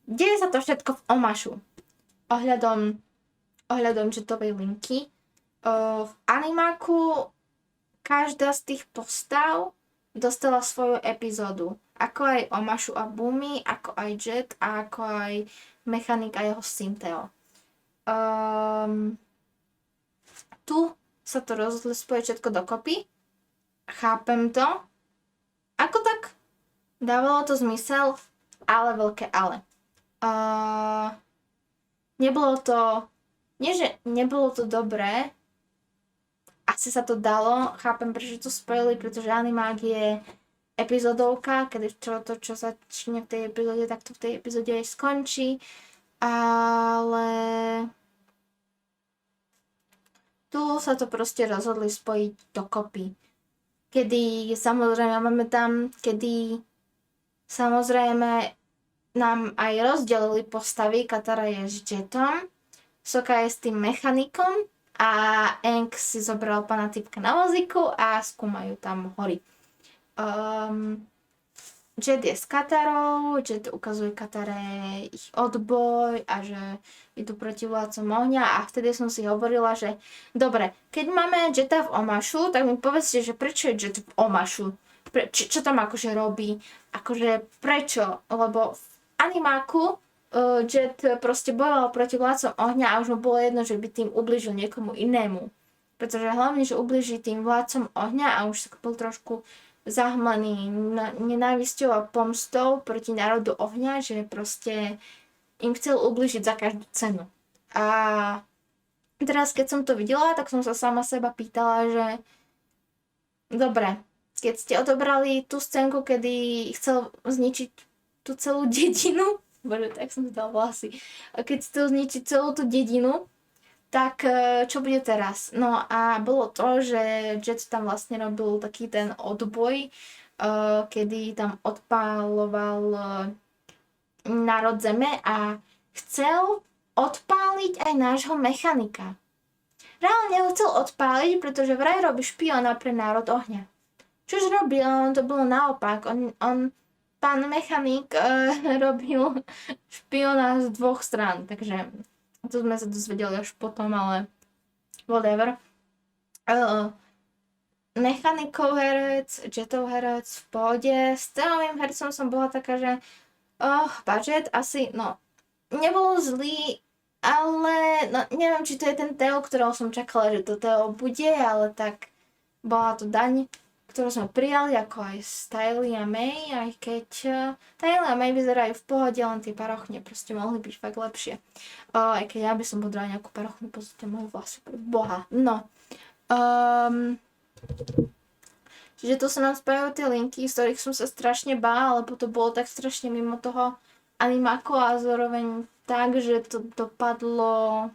deje sa to všetko v Omashu ohľadom četovej linky. V animáku každá z tých postav dostala svoju epizódu. Ako aj Omashu a Bummy, ako aj Jet a ako aj mechanik a jeho syn Theo. Tu sa to rozhodli spojiť všetko dokopy. Chápem to. Ako tak? Dávalo to zmysel, ale veľké ale. Nebolo to dobré. Asi sa to dalo, chápem, prečo to spojili, pretože animák je epizodovka, kedy čo začne v tej epizóde, tak to v tej epizóde aj skončí. Ale tu sa to proste rozhodli spojiť dokopy. Kedy samozrejme máme tam, kedy samozrejme nám aj rozdelili postavy, Katara je s Jetom, Sokka je s tým mechanikom a Aang si zobral pána typka na vozíku a skúmajú tam hory. Jet je s Katarou, Jet ukazuje Katare ich odboj a že idú proti vládcom ohňa a vtedy som si hovorila, že dobre, keď máme Jeta v Omashu, tak mi povedzte, že prečo je Jet v Omashu? Čo tam akože robí? Akože prečo? Lebo v animáku Jet proste bojoval proti vládcom ohňa a už mu bolo jedno, že by tým ublížil niekomu inému. Pretože hlavne, že ublíži tým vládcom ohňa a už sa bol trošku zahmlený nenávisťou a pomstou proti národu ohňa, že proste im chcel ublížiť za každú cenu. A teraz, keď som to videla, tak som sa sama seba pýtala, že dobre, keď ste odobrali tú scénku, kedy chcel zničiť tú celú dedinu, bože, tak som si dala vlasy, keď chcel zničiť celú tú dedinu, tak čo bude teraz? No a bolo to, že Jet tam vlastne robil taký ten odboj, kedy tam odpáloval národ Zeme a chcel odpáliť aj nášho mechanika. Reálne ho chcel odpáliť, pretože vraj robí špiona pre národ ohňa. Čož robil? On to bolo naopak. Pán mechanik robil špiona z dvoch strán, takže to sme sa dozvedeli až potom, ale whatever. Mechanikov herec, Jetov herec v pohode. S celovým hercom som bola taká, že budget asi, no, nebol zlý, ale no, neviem, či to je ten Teo, ktorého som čakala, že to Teo bude, ale tak bola to daň, ktorú sme prijali, ako aj s Tylee a May, aj keď Tylee a May vyzerajú v pohode, len tie parochne proste mohli byť fakt lepšie. Aj keď ja by som podrala nejakú parochnu pozrite moju vlasu, pre Boha. No. Čiže tu sa nám spájajú tie linky, z ktorých som sa strašne bála, lebo to bolo tak strašne mimo toho animáku a zároveň tak, že to dopadlo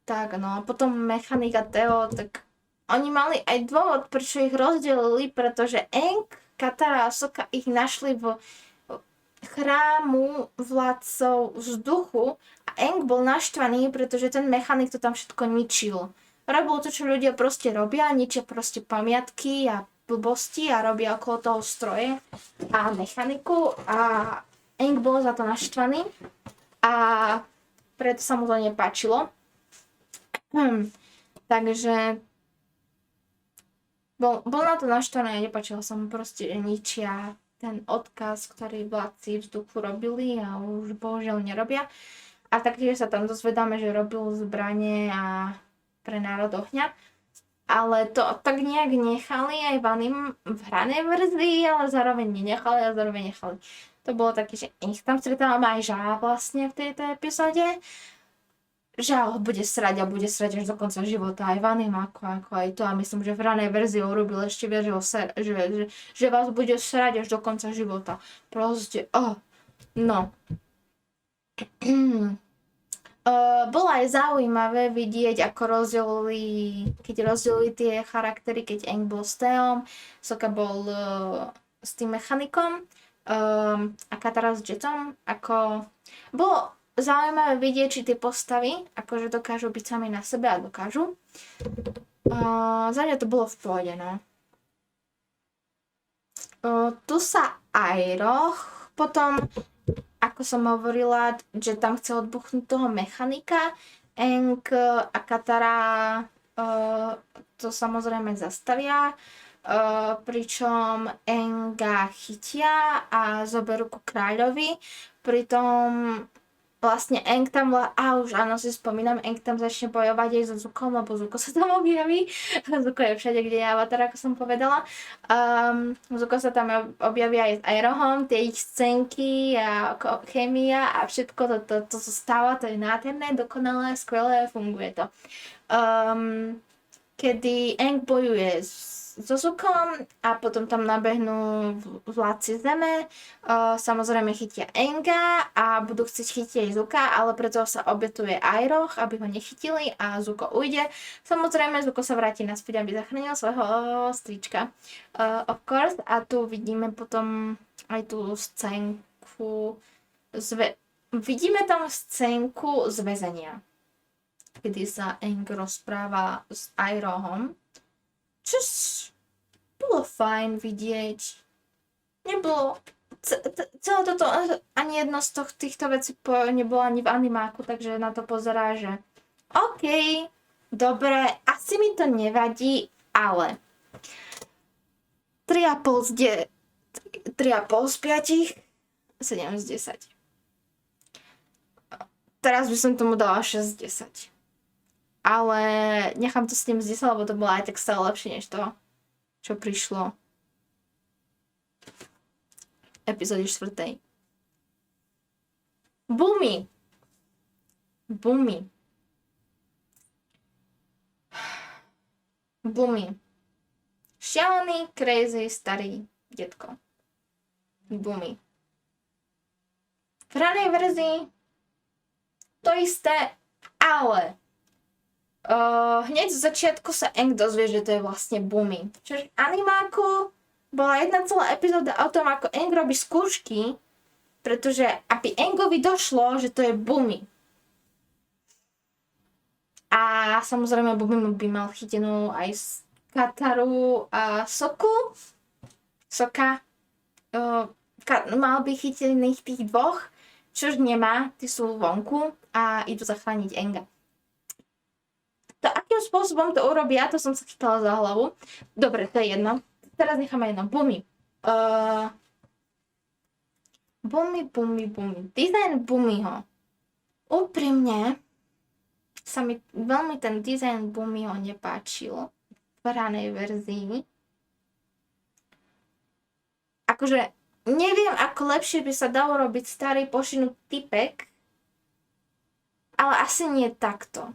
tak, no a potom Mechanik a Teo, tak oni mali aj dôvod, prečo ich rozdelili, pretože Aang, Katara a Sokka ich našli v chrámu vládcov vzduchu a Aang bol naštvaný, pretože ten mechanik to tam všetko ničil. Robil to, čo ľudia proste robia, ničia proste pamiatky a blbosti a robia okolo toho stroje a mechaniku a Aang bol za to naštvaný a preto sa mu to nepáčilo. Takže bol na to naštvané a nepáčilo sa mu proste, že ničia ten odkaz, ktorý vládci vzduchu robili a už bohužiaľ nerobia. A taktiež sa tam dozvedáme, že robil zbranie a pre národ ohňa. Ale to tak nejak nechali aj v hranej verzii, ale zároveň nenechali a zároveň nechali. To bolo také, že ich tam stretávame aj Žá vlastne v tejto epizóde. Žá ho bude srať a bude srať až do konca života, aj v animáku, ako aj to. A myslím, že v ranej verzii urobil ešte viac, že vás bude srať až do konca života. Proste, no. Bolo aj zaujímavé vidieť, ako rozdelili tie charaktery, keď Aang bol s Theom, Sokka bol s tým mechanikom a Katara s Jetom, ako bolo zaujímavé vidieť, či tie postavy akože dokážu byť sami na sebe a dokážu. Za mňa to bolo v pohode, no. Tu sa Iroh potom, ako som hovorila, že tam chce odbuchnúť toho mechanika, Aang a Katara to samozrejme zastavia, pričom Aanga chytia a zoberú ku kráľovi, pritom vlastne Aang tam, už áno, si spomínam, Aang tam začne bojovať aj so Zukom, lebo Zuko sa tam objaví. Zuko je všade, kde je Avatar, ako som povedala. Zuko sa tam objaví aj s Irohom, tie ich scénky a chémia a všetko to stáva, to je nádherné, dokonalé, skvelé, funguje to. Kedy Aang bojuje s so Zukom a potom tam nabehnú vládci zeme. Samozrejme chytia Enga a budú chcieť chytiť aj Zuka, ale preto sa obetuje Iroh, aby ho nechytili a Zuko ujde. Samozrejme Zuko sa vráti naspäť, aby zachránil svojho strička. Of course. A tu vidíme potom aj tú scénku vidíme tam scénku z väzenia, kedy sa Aang rozpráva s Irohom, čo bolo fajn vidieť. Nebolo celé toto, ani jedno z týchto vecí nebolo ani v animáku, takže na to pozerá, že OK, dobre, asi mi to nevadí, ale 3,5 z 5, 7 z 10. Teraz by som tomu dala 6 z 10. Ale nechám to s tým z 10, lebo to bolo aj tak stále lepšie než to, čo prišlo v epizóde 4. Bumi. Šialený, crazy, starý detko. Bumi. V ranej verzii to isté, ale hneď z začiatku sa Aang dozvie, že to je vlastne Bumi. Čiže v animáku bola jedna celá epizóda o tom, ako Aang robí skúšky, pretože aby Aangovi došlo, že to je Bumi. A samozrejme Bumi by mal chytenú aj z Kataru a Soka. Mal by chytených tých dvoch, čož nemá, tí sú vonku a idú zachrániť Aanga. To, akým spôsobom to urobia, to som sa chytala za hlavu. Dobre, to je jedno. Teraz necháme jedno. Bumi. Bumi. Dizajn Bumiho. Úprimne sa mi veľmi ten dizajn Bumiho nepáčil v ranej verzii. Akože neviem, ako lepšie by sa dalo robiť starý pošinutý typek, ale asi nie takto.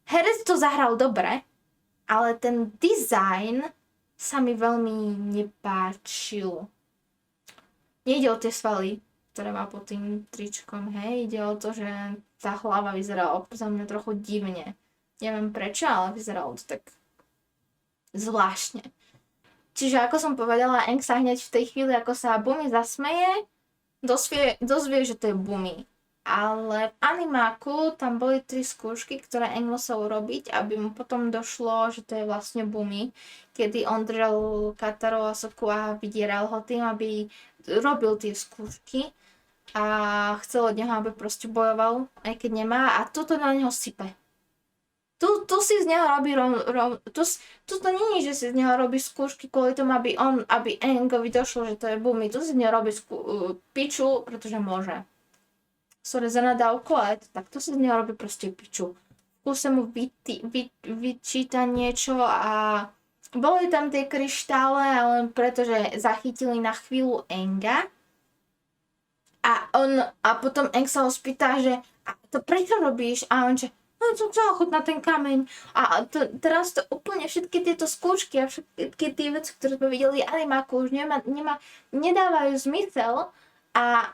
Herec to zahral dobre, ale ten dizajn sa mi veľmi nepáčil. Nejde o tie svaly, ktoré má pod tým tričkom, hej. Ide o to, že tá hlava vyzerala za mňa trochu divne. Neviem prečo, ale vyzeralo to tak zvláštne. Čiže ako som povedala, Aang sa hneď v tej chvíli, ako sa Bumi zasmeje, dozvie, že to je Bumi. Ale v animáku tam boli 3 skúšky, ktoré Aang musel urobiť, aby mu potom došlo, že to je vlastne Bumi. Kedy on držal Kataru a Sokku a vydieral ho tým, aby robil tie skúšky. A chcel od neho, aby proste bojoval, aj keď nemá. A toto na neho sype. Tu si z neho robí tu to nie je, že si z neho robí skúšky kvôli tomu, aby Aangovi došlo, že to je Bumi. Tu si z neho robí piču, pretože môže. Sorry za nadávku, ale takto si z neho robí proste piču. Skúsa mu vyčíta niečo a boli tam tie kryštále, ale pretože zachytili na chvíľu Aanga. A potom Aang sa ho spýta, že a to prečo robíš? A on že som chcela chodiť na ten kameň. A teraz to úplne všetky tieto skúšky a všetky tie veci, ktoré sme videli v animáku, už nedávajú zmysel. A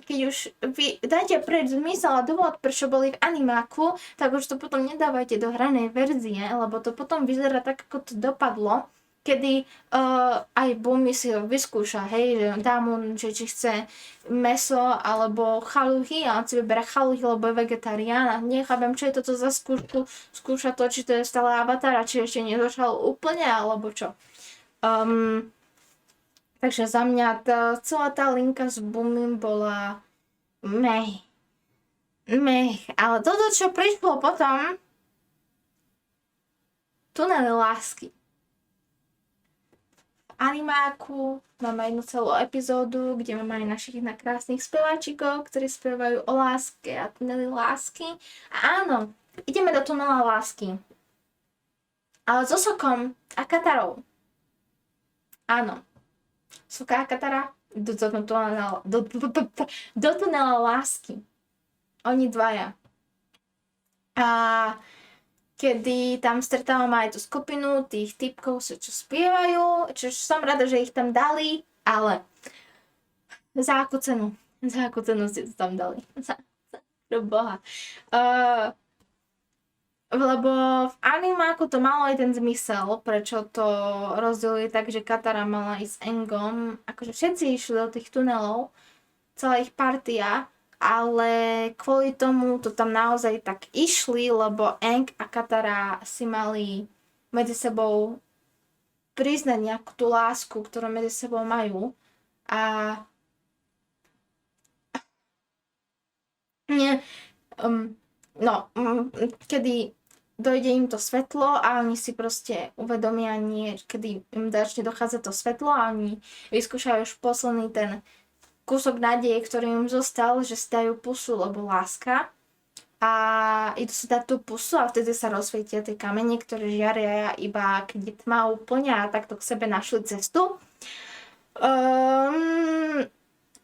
keď už vy dáte preč zmysel a dôvod, prečo boli v animáku, tak už to potom nedávajte do hranej verzie, lebo to potom vyzerá tak, ako to dopadlo, kedy aj Bumi si ho vyskúša, hej, že dá mu, že či chce mäso alebo chaluchy, a on si vyberá chaluchy, lebo je vegetarián a nechápem, čo je toto za skúšku, skúša to, či to je stále Avatar a či ešte nedošal úplne, alebo čo. Takže za mňa celá tá linka s Bumim bola meh. Ale toto, čo prišlo potom, tunely lásky. V animáku máme jednu celú epizódu, kde máme aj našich krásnych speváčikov, ktorí spievajú o láske a tunely lásky. A áno, ideme do tunela lásky. Ale so Sokom a Katarou. Áno. Sokka a Katara do tunela lásky. Oni dvaja. A kedy tam stretávame aj tú skupinu tých typkov, čo spievajú, čo som rada, že ich tam dali, ale za akú cenu? Za akú cenu ste to tam dali? Pro Boha. Lebo v animáku to malo aj ten zmysel, prečo to rozdelili tak, že Katara mala ísť s Engom. Akože všetci išli do tých tunelov, celá ich partia, ale kvôli tomu to tam naozaj tak išli, lebo Aang a Katara si mali medzi sebou priznať nejakú tú lásku, ktorú medzi sebou majú. A nie, kedy dojde im to svetlo a oni si proste uvedomia, kedy im začne dochádzať to svetlo a oni vyskúšajú už posledný ten kúsok nádeje, ktorý im zostal, že si dajú pusu, lebo láska. A idú si dať tú pusu a vtedy sa rozsvietia tie kamene, ktoré žiaria iba keď je tma úplne a takto k sebe našli cestu.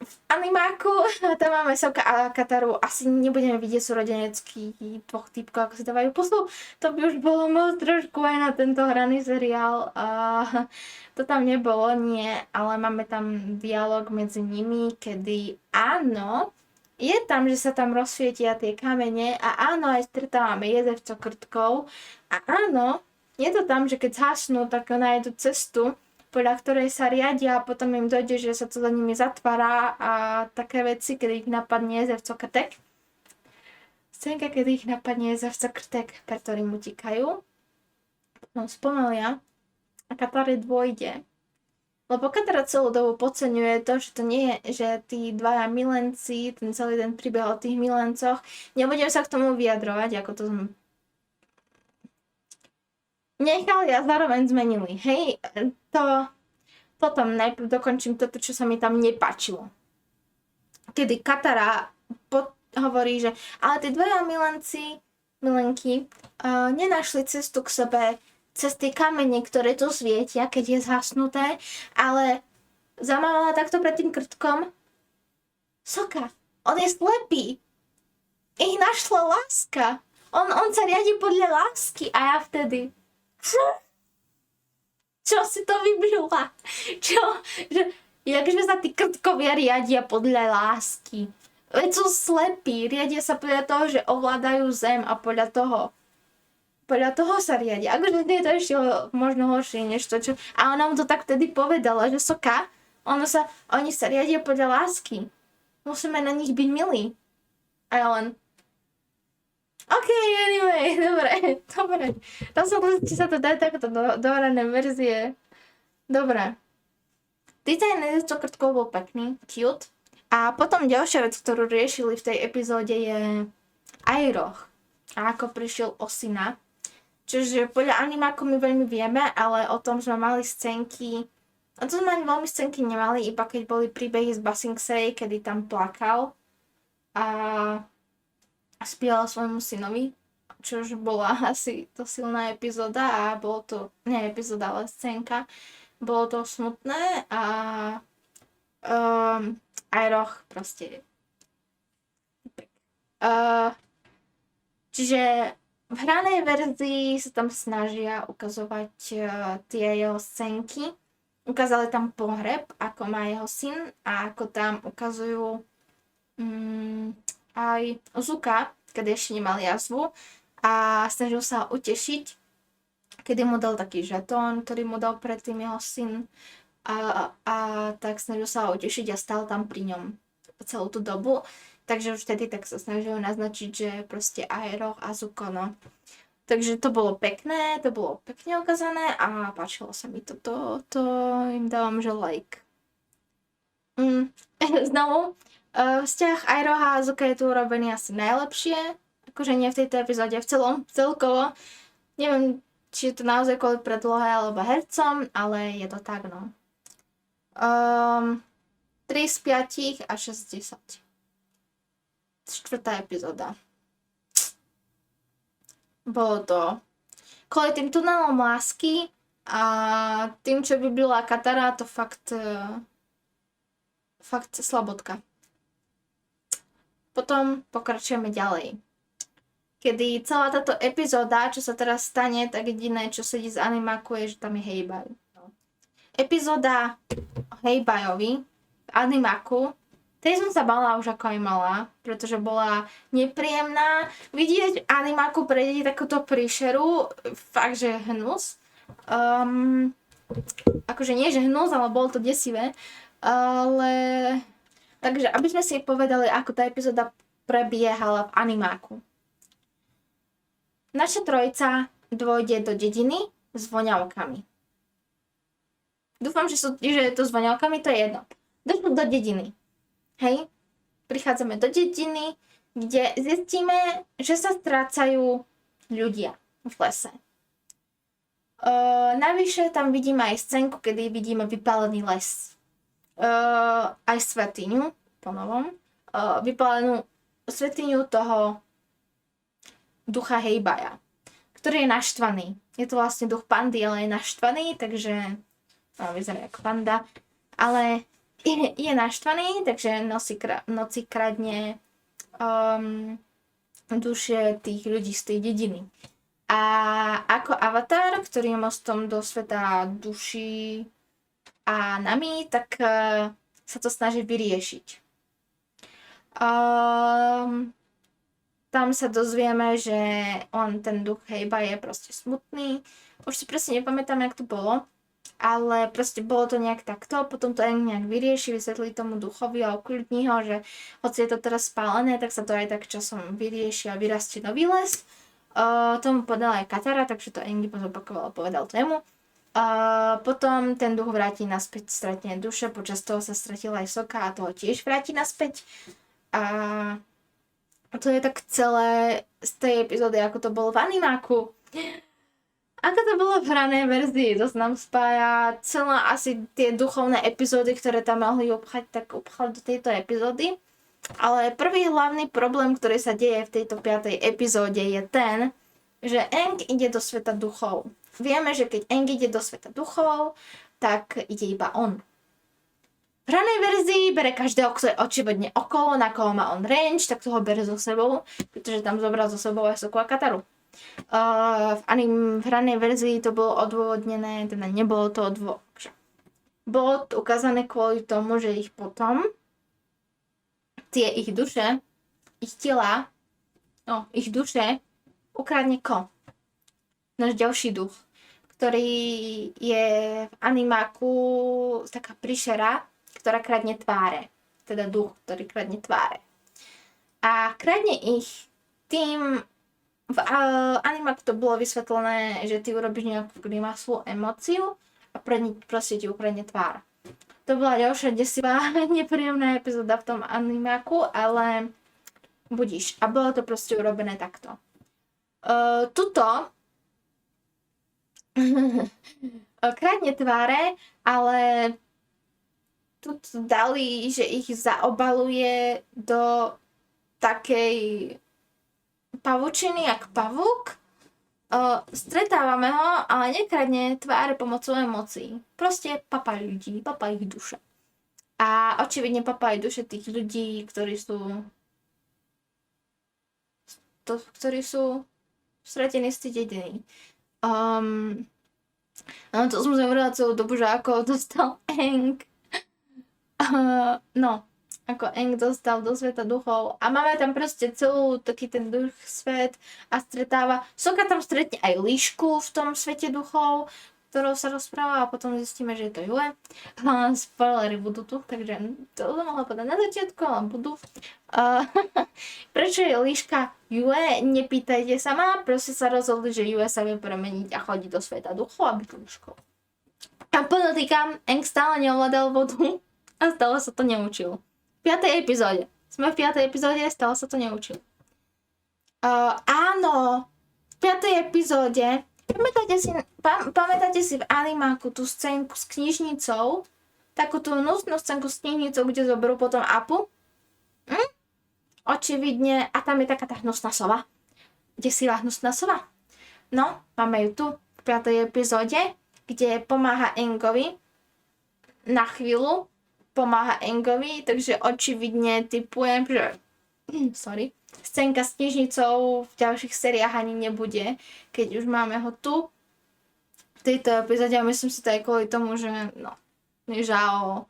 V animáku tam máme Sokka a Kataru, asi nebudeme vidieť súrodenecký dvoch typkov, ako si dávajú pusu. To by už bolo moc trošku aj na tento hraný seriál. To tam nebolo, nie, ale máme tam dialog medzi nimi, kedy áno, je tam, že sa tam rozsvietia tie kamene a áno, aj stretávame jezevcokrtkov a áno, je to tam, že keď zhasnú, tak nájdu cestu, podľa ktorej sa riadia a potom im dojde, že sa to za nimi zatvára a také veci, kedy ich napadne jezevcokrtek. Scénka, kedy ich napadne jezevcokrtek, pre ktorým utikajú. No, spomalia a Katare dôjde. Lebo Katara celú dobu podceňuje to, že to nie je, že tí dvaja milenci, ten celý ten príbeh o tých milencoch, nebudem sa k tomu vyjadrovať, ako to nechali a zároveň zmenili. Hej, potom najprv dokončím toto, čo sa mi tam nepáčilo. Kedy Katara hovorí, že ale tí dvaja milenky nenašli cestu k sebe cez tie kamene, ktoré tu svietia, keď je zhasnuté, ale zamávala takto pred tým krtkom. Sokka, on je slepý. Ich našla láska. On sa riadi podľa lásky a ja vtedy... Čo si to vyblula? Jakže sa tí krtkovia riadia podľa lásky? Veď sú slepí, riadia sa podľa toho, že ovládajú zem a podľa toho sa riadia. Akože nie je to ešte možno horšie než to, čo... A ona mu to tak vtedy povedala, že Sokka, oni sa riadia podľa lásky. Musíme na nich byť milí. A ja len... OK, anyway, dobre. Rozhodli sa to dať takto do ranej verzie. Dobre. Dizajn jezevcokrtkov bol pekný, cute. A potom ďalšia vec, ktorú riešili v tej epizóde je Iroh. A ako prišiel o syna. Čiže podľa animáku my veľmi vieme, ale o tom sme mali scénky. O tom sme ani veľmi scénky nemali, iba keď boli príbehy z Ba Sing Se, kedy tam plakal. A spieval svojmu synovi, čož bola asi to silná epizóda a bolo to, nie epizóda, ale scénka. Bolo to smutné a Iroh proste čiže v hranej verzii sa tam snažia ukazovať tie jeho scénky. Ukázali tam pohreb, ako má jeho syn a ako tam ukazujú aj Zuka, keď ešte nemal jazvu a snažil sa utešiť, kedy mu dal taký žetón, ktorý mu dal predtým jeho syn a tak snažil sa ho utešiť a stál tam pri ňom celú tú dobu. Takže už vtedy tak sa snažil naznačiť, že proste Iroh a Zuko, no. Takže to bolo pekné, to bolo pekne ukázané a páčilo sa mi to im dávam, že like. Znovu, vzťah Iroha a Zuka je tu urobený asi najlepšie, akože nie v tejto epizóde, v celkovo. Neviem, či je to naozaj kvôli predlohe alebo hercom, ale je to tak, no. 3 z 5 a 6 z 10. 4. epizóda. Bolo to kvôli tým tunelom lásky a tým, čo by byla Katara, to fakt slabotka. Potom pokračujeme ďalej. kedy celá táto epizóda, čo sa teraz stane, tak jediné, čo sedí z animáku, je, že tam je Heibai. No. Epizóda Heibajovi v animáku, tej som sa bala už ako aj malá, pretože bola nepríjemná. Vidieť animáku pre deti takúto príšeru, fakt, že hnus. Akože nie, že hnus, ale bolo to desivé. Ale... Takže, aby sme si povedali, ako tá epizóda prebiehala v animáku. Naša trojica dôjde do dediny s voňavkami. Dúfam, že je to s voňavkami, to je jedno. Došlo do dediny. Hej, prichádzame do dediny, kde zistíme, že sa strácajú ľudia v lese. Navyše tam vidíme aj scénku, kedy vidíme vypálený les. Aj svätyňu, po novom, vypálenú svätyňu toho ducha Heibaja, ktorý je naštvaný. Je to vlastne duch pandy, ale je naštvaný, takže vyzerá ako panda, ale je naštvaný, takže noci kradne duše tých ľudí z tej dediny. A ako avatar, ktorý je mostom do sveta duší a nami, tak sa to snaží vyriešiť. Tam sa dozvieme, že ten duch Heiba je proste smutný. Už si presne nepamätám, jak to bolo, ale proste bolo to nejak takto. Potom to nejak vyrieši, vysvetlí tomu duchovi a ukľudní ho, že hoci je to teraz spálené, tak sa to aj tak časom vyrieši a vyrastie nový les. Tomu podala aj Katara, takže to Engi zopakovala, povedal tému. Potom ten duch vráti naspäť, stratne duše, počas toho sa stratila aj Soka a toho tiež vráti naspäť. A to je tak celé z tej epizódy, ako to bolo v animáku. Ako to bolo v hranej verzii, to nám spája celá asi tie duchovné epizódy, ktoré tam mohli upchať, tak upchať do tejto epizódy. Ale prvý hlavný problém, ktorý sa deje v tejto 5. epizóde je ten, že Aang ide do sveta duchov. Vieme, že keď Aang ide do sveta duchov, tak ide iba on. V hranej verzii bere každého, kto je očividne okolo, na koho má on range, tak toho bere so sebou, pretože tam zobral so sebou aj Soku a Kataru. V hranej verzii to bolo odôvodnené, teda nebolo to Bolo to ukázané kvôli tomu, že ich potom tie ich duše, ich tela, ich duše ukradne Ko. Náš ďalší duch, ktorý je v animáku taká príšera, ktorá kradne tváre. Teda duch, ktorý kradne tváre. A kradne ich tým, v animáku to bolo vysvetlené, že ty urobíš nejakú grimasu, emóciu a proste ti ukradne tvár. To bola ďalšia desivá, nepríjemná epizóda v tom animáku, ale budíš. A bolo to proste urobené takto. Tuto kradne tváre, ale tu dali, že ich zaobaluje do takej pavučiny, jak pavúk. Stretávame ho, ale nekradne tváre pomocou emócií. Proste papá ľudí, papá ich duše. A očividne papá aj duše tých ľudí, ktorí sú stratení z tej dediny. To som hovorila celú dobu, že ako dostal Aang. Ako Aang dostal do sveta duchov a máme tam proste celú taký ten duch svet a stretáva. Soka tam stretne aj Líšku v tom svete duchov, ktorou sa rozpráva a potom zistíme, že je to Yue. Spoilery budú tu, takže to mohla povedať na začiatku, ale budú. Prečo je Líška Yue? Nepýtajte sa ma, proste sa rozhodli, že Yue sa vie premeniť a chodiť do sveta duchov a byť Líškou. A podotýkam, Aang stále neovládal vodu a stále sa to neučil. V 5. epizóde. Sme v 5. epizóde, stále sa to neučil. Áno, v 5. epizóde pamätáte si v animáku tú scénku s knižnicou? Takú tú nusnú scénku s knižnicou, kde zoberú potom Apu? Očividne. A tam je taká tá hnusná sova. Desivá hnusná sova. No, máme ju tu v 5. epizóde, kde pomáha Aangovi na chvíľu. Pomáha Aangovi, takže očividne typujem, že sorry, scénka s knižnicou v ďalších sériách ani nebude, keď už máme ho tu v tejto epizóde a myslím si to aj kvôli tomu, že no, Žao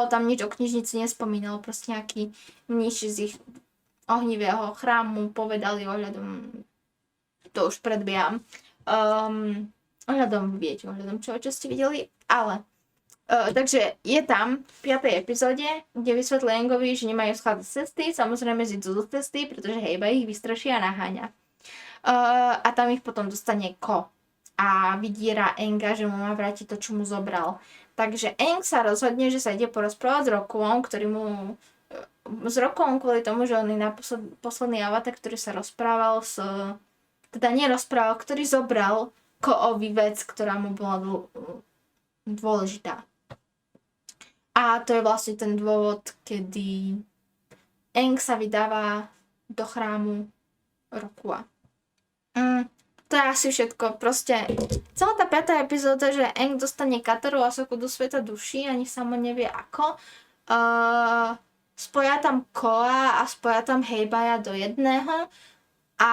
tam nič o knižnici nespomínal, proste nejaký mníši z ich ohnivého chrámu povedali ohľadom, to už predbieham, ohľadom čo ste videli, ale takže je tam v 5. epizóde, kde vysvetlí Aangovi, že nemajú schádzať cesty, samozrejme zídu do cesty, pretože Heiba ich vystraší a naháňa. A tam ich potom dostane Ko a vydiera Aanga, že mu má vrátiť to, čo mu zobral. Takže Aang sa rozhodne, že sa ide porozprávať s Rokuom, kvôli tomu, že on je posledný avatar, ktorý sa rozprával ktorý zobral Koovi vec, ktorá mu bola dôležitá. A to je vlastne ten dôvod, kedy Aang sa vydáva do chrámu Rokua. To je asi všetko, proste celá tá 5. epizóda, že Aang dostane Kataru a Sokku do sveta duší, ani samo nevie ako. Spoja tam Koa a spoja tam Heibaja do jedného a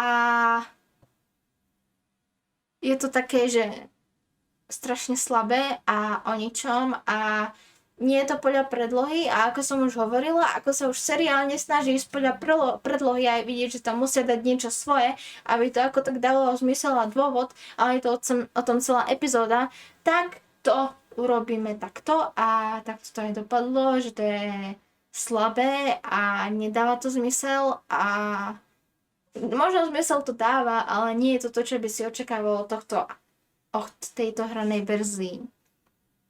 je to také, že strašne slabé a o ničom a nie je to podľa predlohy a ako som už hovorila, ako sa už seriálne snaží ísť podľa predlohy aj vidieť, že tam musia dať niečo svoje, aby to ako tak dalo zmysel a dôvod, ale je to o tom celá epizóda, tak to urobíme takto a takto to aj dopadlo, že to je slabé a nedáva to zmysel a možno zmysel to dáva, ale nie je to to, čo by si očakávalo od tejto hranej verzii.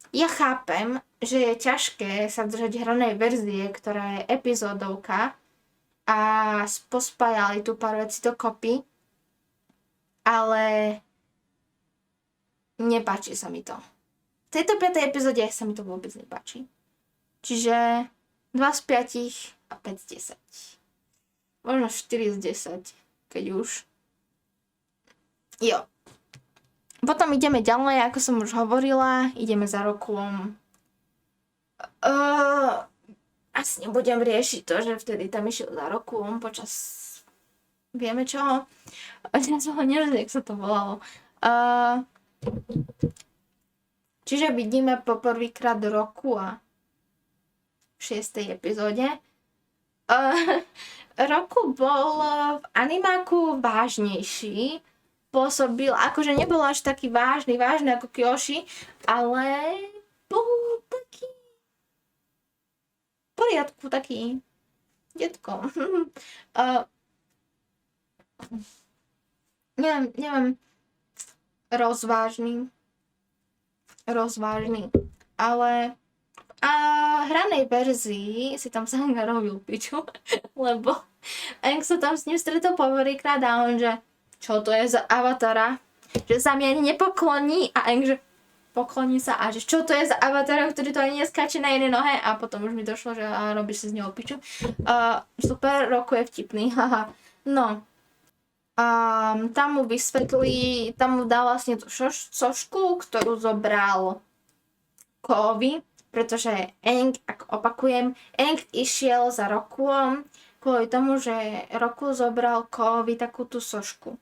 Ja chápem, že je ťažké sa držať hranej verzie, ktorá je epizódovka a pospájali tu pár vecí dokopy, ale nepáči sa mi to. V tejto 5. epizóde sa mi to vôbec nepáči. Čiže 2 z 5 a 5 z 10. Možno 4 z 10, keď už. Jo. Potom ideme ďalej, ako som už hovorila, ideme za Rokuom. Asi nebudem riešiť to, že vtedy tam išiel za Rokuom počas vieme čoho. Neviem, jak sa to volalo. Čiže vidíme poprvýkrát Rokua v 6. epizóde. Roku bol v animáku vážnejší, pôsobil, akože nebol až taký vážny ako Kyoshi, ale bol taký v poriadku, taký detko. neviem, rozvážny, ale a hranej verzii si tam Sanga robil piču, lebo Aang sa tam s ním stretol poprvýkrát a on, že čo to je za avatara, že sa mi ani nepokloní a Aang, že pokloní sa a že čo to je za avatara, ktorý to ani neskáče na jednej nohe a potom už mi došlo, že robíš si z neho piču. Super, Roku je vtipný, haha. No. Tam mu vysvetlí, tam mu dá vlastne tú sošku, ktorú zobral Koovi, pretože Aang, ako opakujem, Aang išiel za Rokuom kvôli tomu, že Roku zobral Koovi takú tú sošku.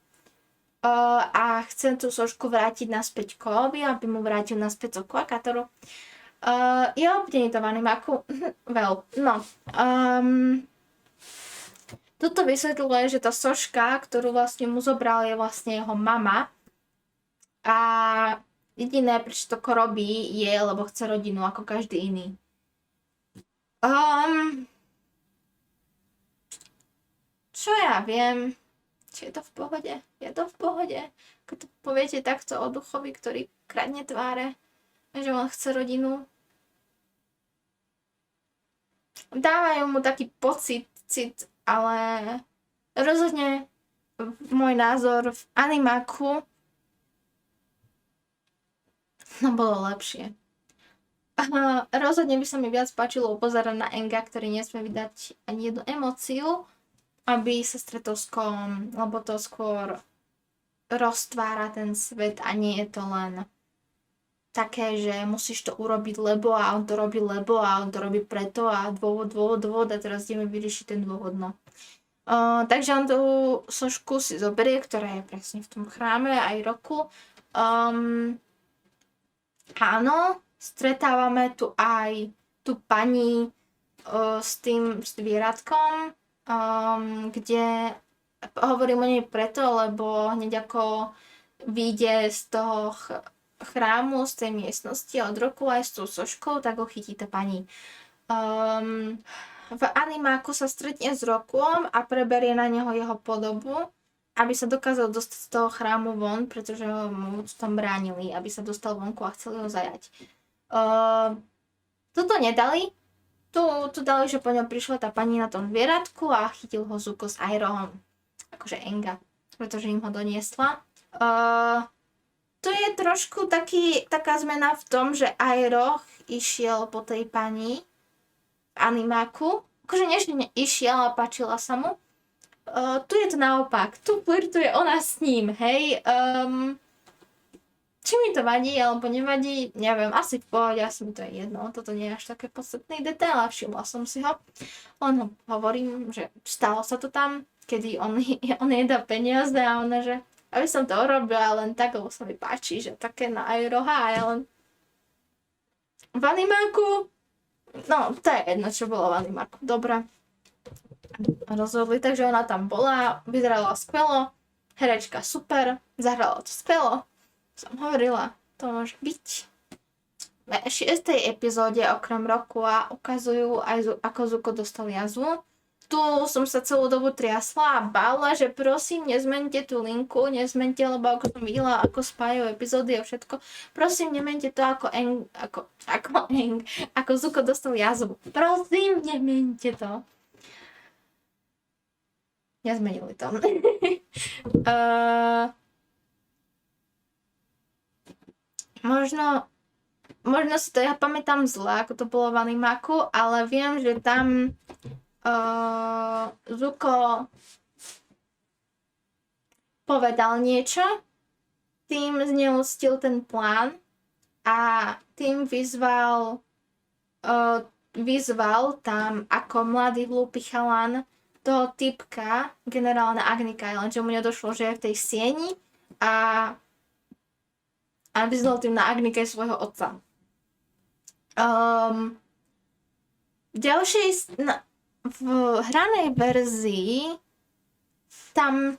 A chcem tú sošku vrátiť naspäť Koovi, aby mu vrátil naspäť Sokku a Kataru. Je obdený to v animáku. Well, no. Tuto vysvetľuje, že tá soška, ktorú vlastne mu zobral, je vlastne jeho mama. A jediné, prečo to robí, je, lebo chce rodinu ako každý iný. Čo ja viem? Či je to v pohode? Je to v pohode? Keď to poviete takto o duchovi, ktorý kradne tváre, že on chce rodinu. Dávajú mu taký cit, ale rozhodne môj názor v animáku bolo lepšie. Rozhodne by sa mi viac páčilo upozerať na Aanga, ktorý nesmie vydať ani jednu emóciu, aby sa stretol s Koom, lebo to skôr roztvára ten svet a nie je to len také, že musíš to urobiť lebo a on to robí lebo a on to robí preto a dôvod a teraz ideme vyriešiť ten dôvod, no. Takže on tú sošku si zoberie, ktorá je presne v tom chráme aj roku. Áno, stretávame tu aj tú pani s tým zvieratkom, kde hovorím o nej preto, lebo hneď ako vyjde z toho chrámu, z tej miestnosti od roku aj s tou soškou, tak ho chytí tá pani. V animáku sa stretne s Rokom a preberie na neho jeho podobu, aby sa dokázal dostať z toho chrámu von, pretože mu tam bránili, aby sa dostal vonku a chceli ho zajať. Toto nedali. Tu dali, že po ňom prišla tá pani na tom zvieratku a chytil ho Zuko s Airohom. Akože Enga, pretože im ho doniesla. Tu je trošku taká zmena v tom, že Airoh išiel po tej pani v animáku. Akože išiel a páčila sa mu. Tu je to naopak. Tu flirtuje ona s ním, hej. Či mi to vadí, alebo nevadí, neviem, asi v pohode, asi mi to je jedno. Toto nie je až také podstatný detail a všimla som si ho. Hovorím, že stalo sa to tam, kedy on jej dá peniaze a ona, že aby som to urobila len tak, lebo sa mi páči, že také na Airoha a ja len v animáku, no to je jedno, čo bolo v animáku, dobre. Rozhodli, takže ona tam bola, vyzerala skvelo, herečka super, zahrala to skvelo. Som hovorila, to môže byť. V 6. epizóde okrem roku a ukazujú aj ako Zuko dostal jazvu. Tu som sa celú dobu triasla a bála, že prosím, nezmente tú linku, nezmente, lebo ako som videla, ako spájajú epizódy a všetko. Prosím, nemente to ako Zuko dostal jazvu. Prosím, nemente to. Nezmenili to. Možno si to ja pamätám zle, ako to bolo v animáku, ale viem, že tam Zuko povedal niečo, tým zneúctil ten plán a tým vyzval tam ako mladý hlúpy chalan toho typka, generálna Agnika, lenže mu nedošlo, že je v tej sieni a vyzval tým na Agnike svojho otca. V hranej verzii tam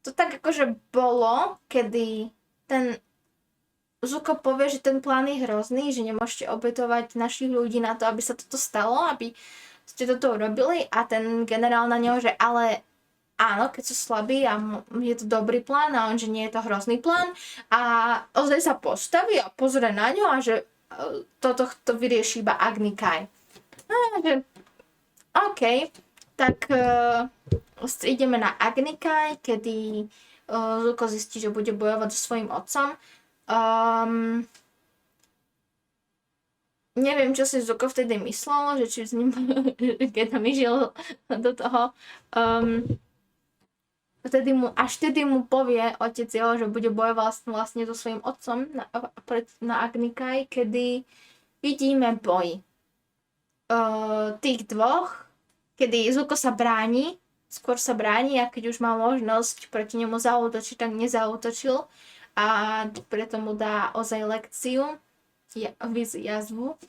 to tak akože bolo, kedy ten Zuko povie, že ten plán je hrozný, že nemôžete obetovať našich ľudí na to, aby sa toto stalo, aby ste toto urobili a ten generál na neho, že ale áno, keď sú slabí a je to dobrý plán a on, že nie je to hrozný plán a ozaj sa postaví a pozrie na ňo a že toto vyrieši iba Agnikaj. OK, tak ideme na Agnikaj, kedy Zuko zistí, že bude bojovať so svojím otcom. Neviem, čo si Zuko vtedy myslel, že či s ním, keď tam išiel do toho, až vtedy mu povie otec jeho, že bude bojovať vlastne so svojím otcom na Agnikaj, kedy vidíme boj tých dvoch, kedy Zuko sa bráni, skôr sa bráni a keď už mal možnosť proti nemu zaútočiť, tak nezaútočil a preto mu dá ozaj lekciu, jazvu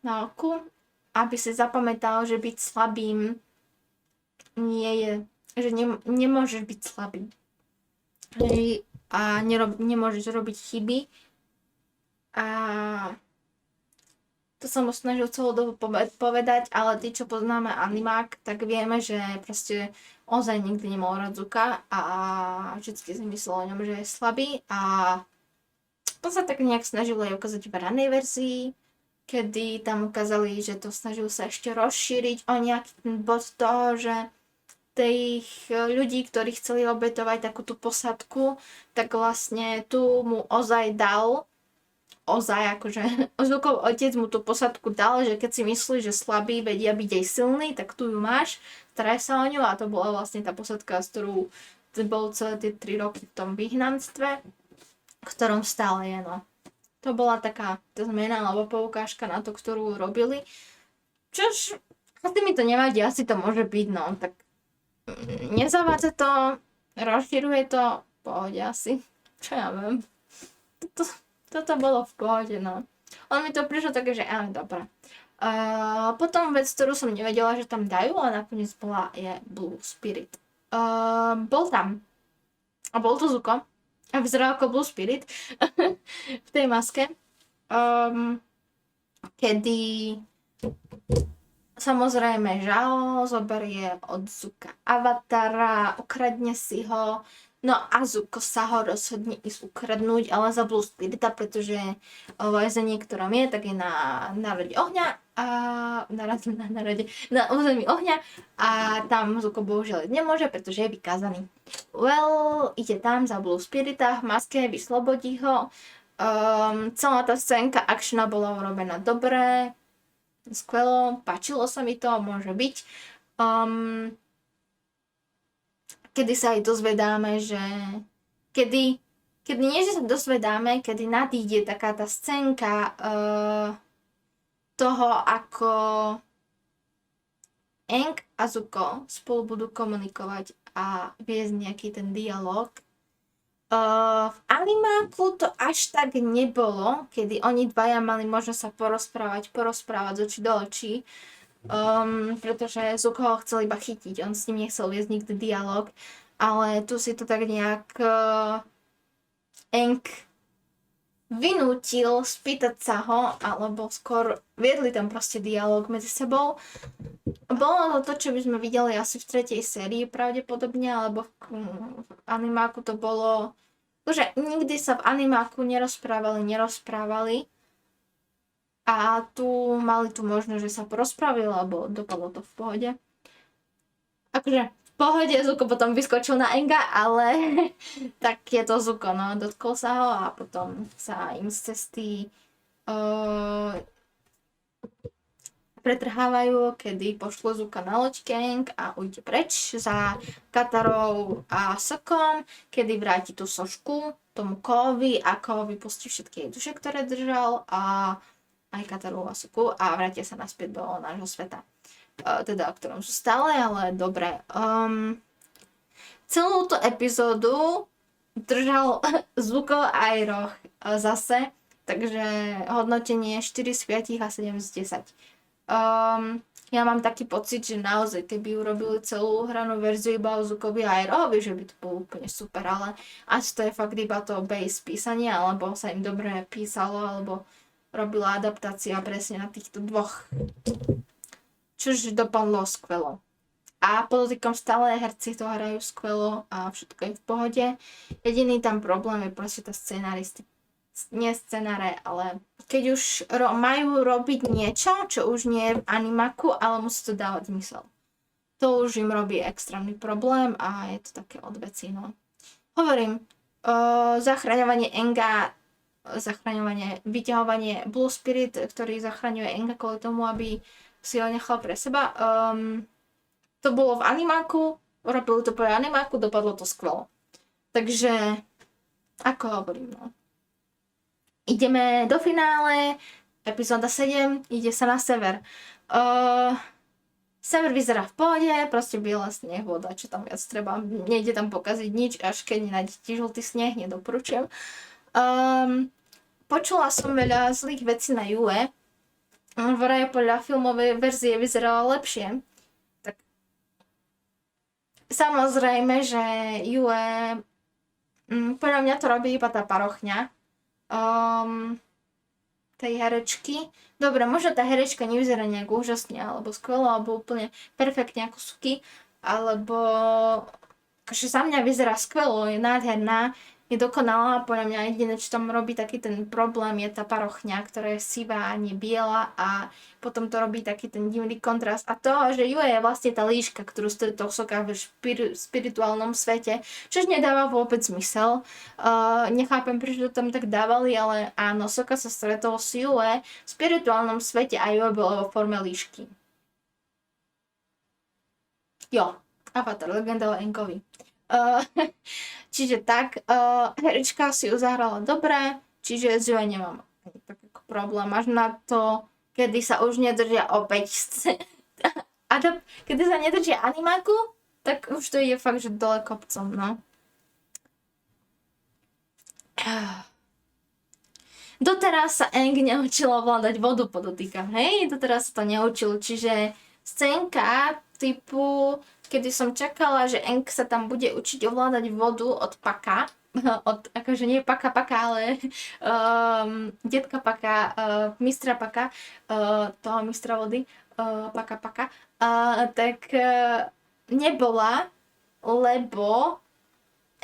na oku, aby si zapamätal, že byť slabým nie je, že nemôžeš byť slabý. A nemôžeš robiť chyby. A to som ho snažil celú dobu povedať, ale tí, čo poznáme animák, tak vieme, že proste ozaj nikdy nemal rád Zuka a vždycky si myslel o ňom, že je slabý a to sa tak nejak snažilo aj ukázať v ranej verzii, kedy tam ukázali, že to snažil sa ešte rozšíriť o nejaký ten bod toho, že tých ľudí, ktorí chceli obetovať takú tú posadku, tak vlastne tu mu ozaj dal, akože Zukov otec mu tú posadku dal, že keď si myslíš, že slabý vedia byť aj silný, tak tu ju máš, staraj sa o ňu a to bola vlastne tá posadka, s ktorou bol celé tie 3 roky v tom vyhnanstve, v ktorom stále je, no. To bola taká zmena alebo poukážka na to, ktorú robili. Čož asi mi to nevadí, asi to môže byť, no. Tak nezavádza to, rozširuje to, v pohode asi. Čo ja viem. Toto bolo v pohode, no. On mi to prišlo také, že dobré. Potom vec, ktorú som nevedela, že tam dajú, ale nakoniec bola, je Blue Spirit. Bol tam. A bol to Zuko. A vyzeral ako Blue Spirit v tej maske. Kedy samozrejme Zhao zoberie od Zuka avatara, ukradne si ho. No a Zuko sa ho rozhodne ísť ukradnúť, ale za Blue Spirita, pretože väzenie, ktorom je, tak je na národe ohňa a na území ohňa a tam Zuko bohužiaľ nemôže, pretože je vykázaný. Ide tam za Blue Spirita v maske, vyslobodí ho. Celá tá scénka akčná bola urobená dobre, skvelo, páčilo sa mi to, môže byť. Kedy sa aj dozvedáme, že kedy nie, že sa dozvedáme, kedy nadíde taká tá scénka toho, ako Aang a Zuko spolu budú komunikovať a viesť nejaký ten dialog. V animáku to až tak nebolo, kedy oni dvaja mali možnosť sa porozprávať z očí do očí. Pretože Zuko ho chcel iba chytiť, on s ním nechcel viesť nikdy dialog, ale tu si to tak nejak Aang vynútil spýtať sa ho, alebo skôr viedli tam proste dialog medzi sebou. Bolo to, čo by sme videli asi v 3. sérii pravdepodobne, alebo v animáku to bolo, že nikdy sa v animáku nerozprávali. A tu mali tu možnosť, že sa porozprávili, alebo dopadlo to v pohode. Akože v pohode Zuko potom vyskočil na Aanga, ale tak je to Zuko, no. Dotkol sa ho a potom sa im z cesty pretrhávajú, kedy pošlo Zuka na loďke Aang a ujde preč za Katarou a Sokom, kedy vráti tú sošku tomu Koovi a Koo vypustí všetky jej duše, ktoré držal a aj Kataru a Soku a vrátia sa naspäť do nášho sveta. Teda, o ktorom sú stále, ale dobre. Celú tú epizódu držal Zuko aj Roh zase, takže hodnotenie 4 z 5 a 7 z 10. Ja mám taký pocit, že naozaj, keby urobili celú hranú verziu iba o Zukovi a aj Rohovi, že by to bolo úplne super, ale asi to je fakt iba to base písanie, alebo sa im dobre písalo, alebo robila adaptácia presne na týchto dvoch. Čož dopadlo skvelo. A podotýkom stále herci to hrajú skvelo a všetko je v pohode. Jediný tam problém je proste tá scenáristika. Nie scenáre, ale keď už majú robiť niečo, čo už nie je v animaku, ale musí to dávať zmysel. To už im robí extrémny problém a je to také od veci, no. Hovorím, zachraňovanie Aanga, vyťahovanie Blue Spirit, ktorý zachraňuje Aanga kvôli tomu, aby si ho nechal pre seba. To bolo v animáku, robili to pre animáku, dopadlo to skvelo. Takže, ako hovorím, no. Ideme do finále, epizóda 7, ide sa na sever. Sever vyzerá v pohode, proste biele sneh, voda, čo tam viac treba. Nejde tam pokaziť nič, až keď nenájdete žltý sneh, nedoporučujem. Počula som veľa zlých vecí na Yue. Vraj podľa filmovej verzie vyzerala lepšie. Tak samozrejme, že Yue podľa mňa to robí iba tá parochňa tej herečky. Dobre, možno tá herečka nevyzerá nejak úžasne, alebo skvelo, alebo úplne perfektne ako Suki, alebo akože za mňa vyzerá skvelo, je nádherná, je dokonalá, podľa mňa jediné, čo tam robí taký ten problém, je tá parochňa, ktorá je sivá a nie biela a potom to robí taký ten divný kontrast. A to, že Yue je vlastne tá líška, ktorú stretol Sokka v spirituálnom svete, čož nedáva vôbec zmysel. Nechápem, prečo to tam tak dávali, ale áno, Sokka sa stretol s Yue v spirituálnom svete a Yue bola vo forme líšky. Jo, Avatar, legenda o Aangovi. Čiže tak, herečka si ju zahrala dobre, čiže z Yue nemám tak ako problém. Až na to, kedy sa už nedržia opäť kedy sa nedržia animáku, tak už to ide fakt, že dole kopcom, no. Doteraz sa Aang neučil ovládať vodu, podotýkam, hej? Doteraz sa to neučil, čiže scénka typu, kedy som čakala, že Aang sa tam bude učiť ovládať vodu od Paka, akože nie Paka, ale detka Paka, mistra Paka, toho mistra vody, Paka, tak nebola, lebo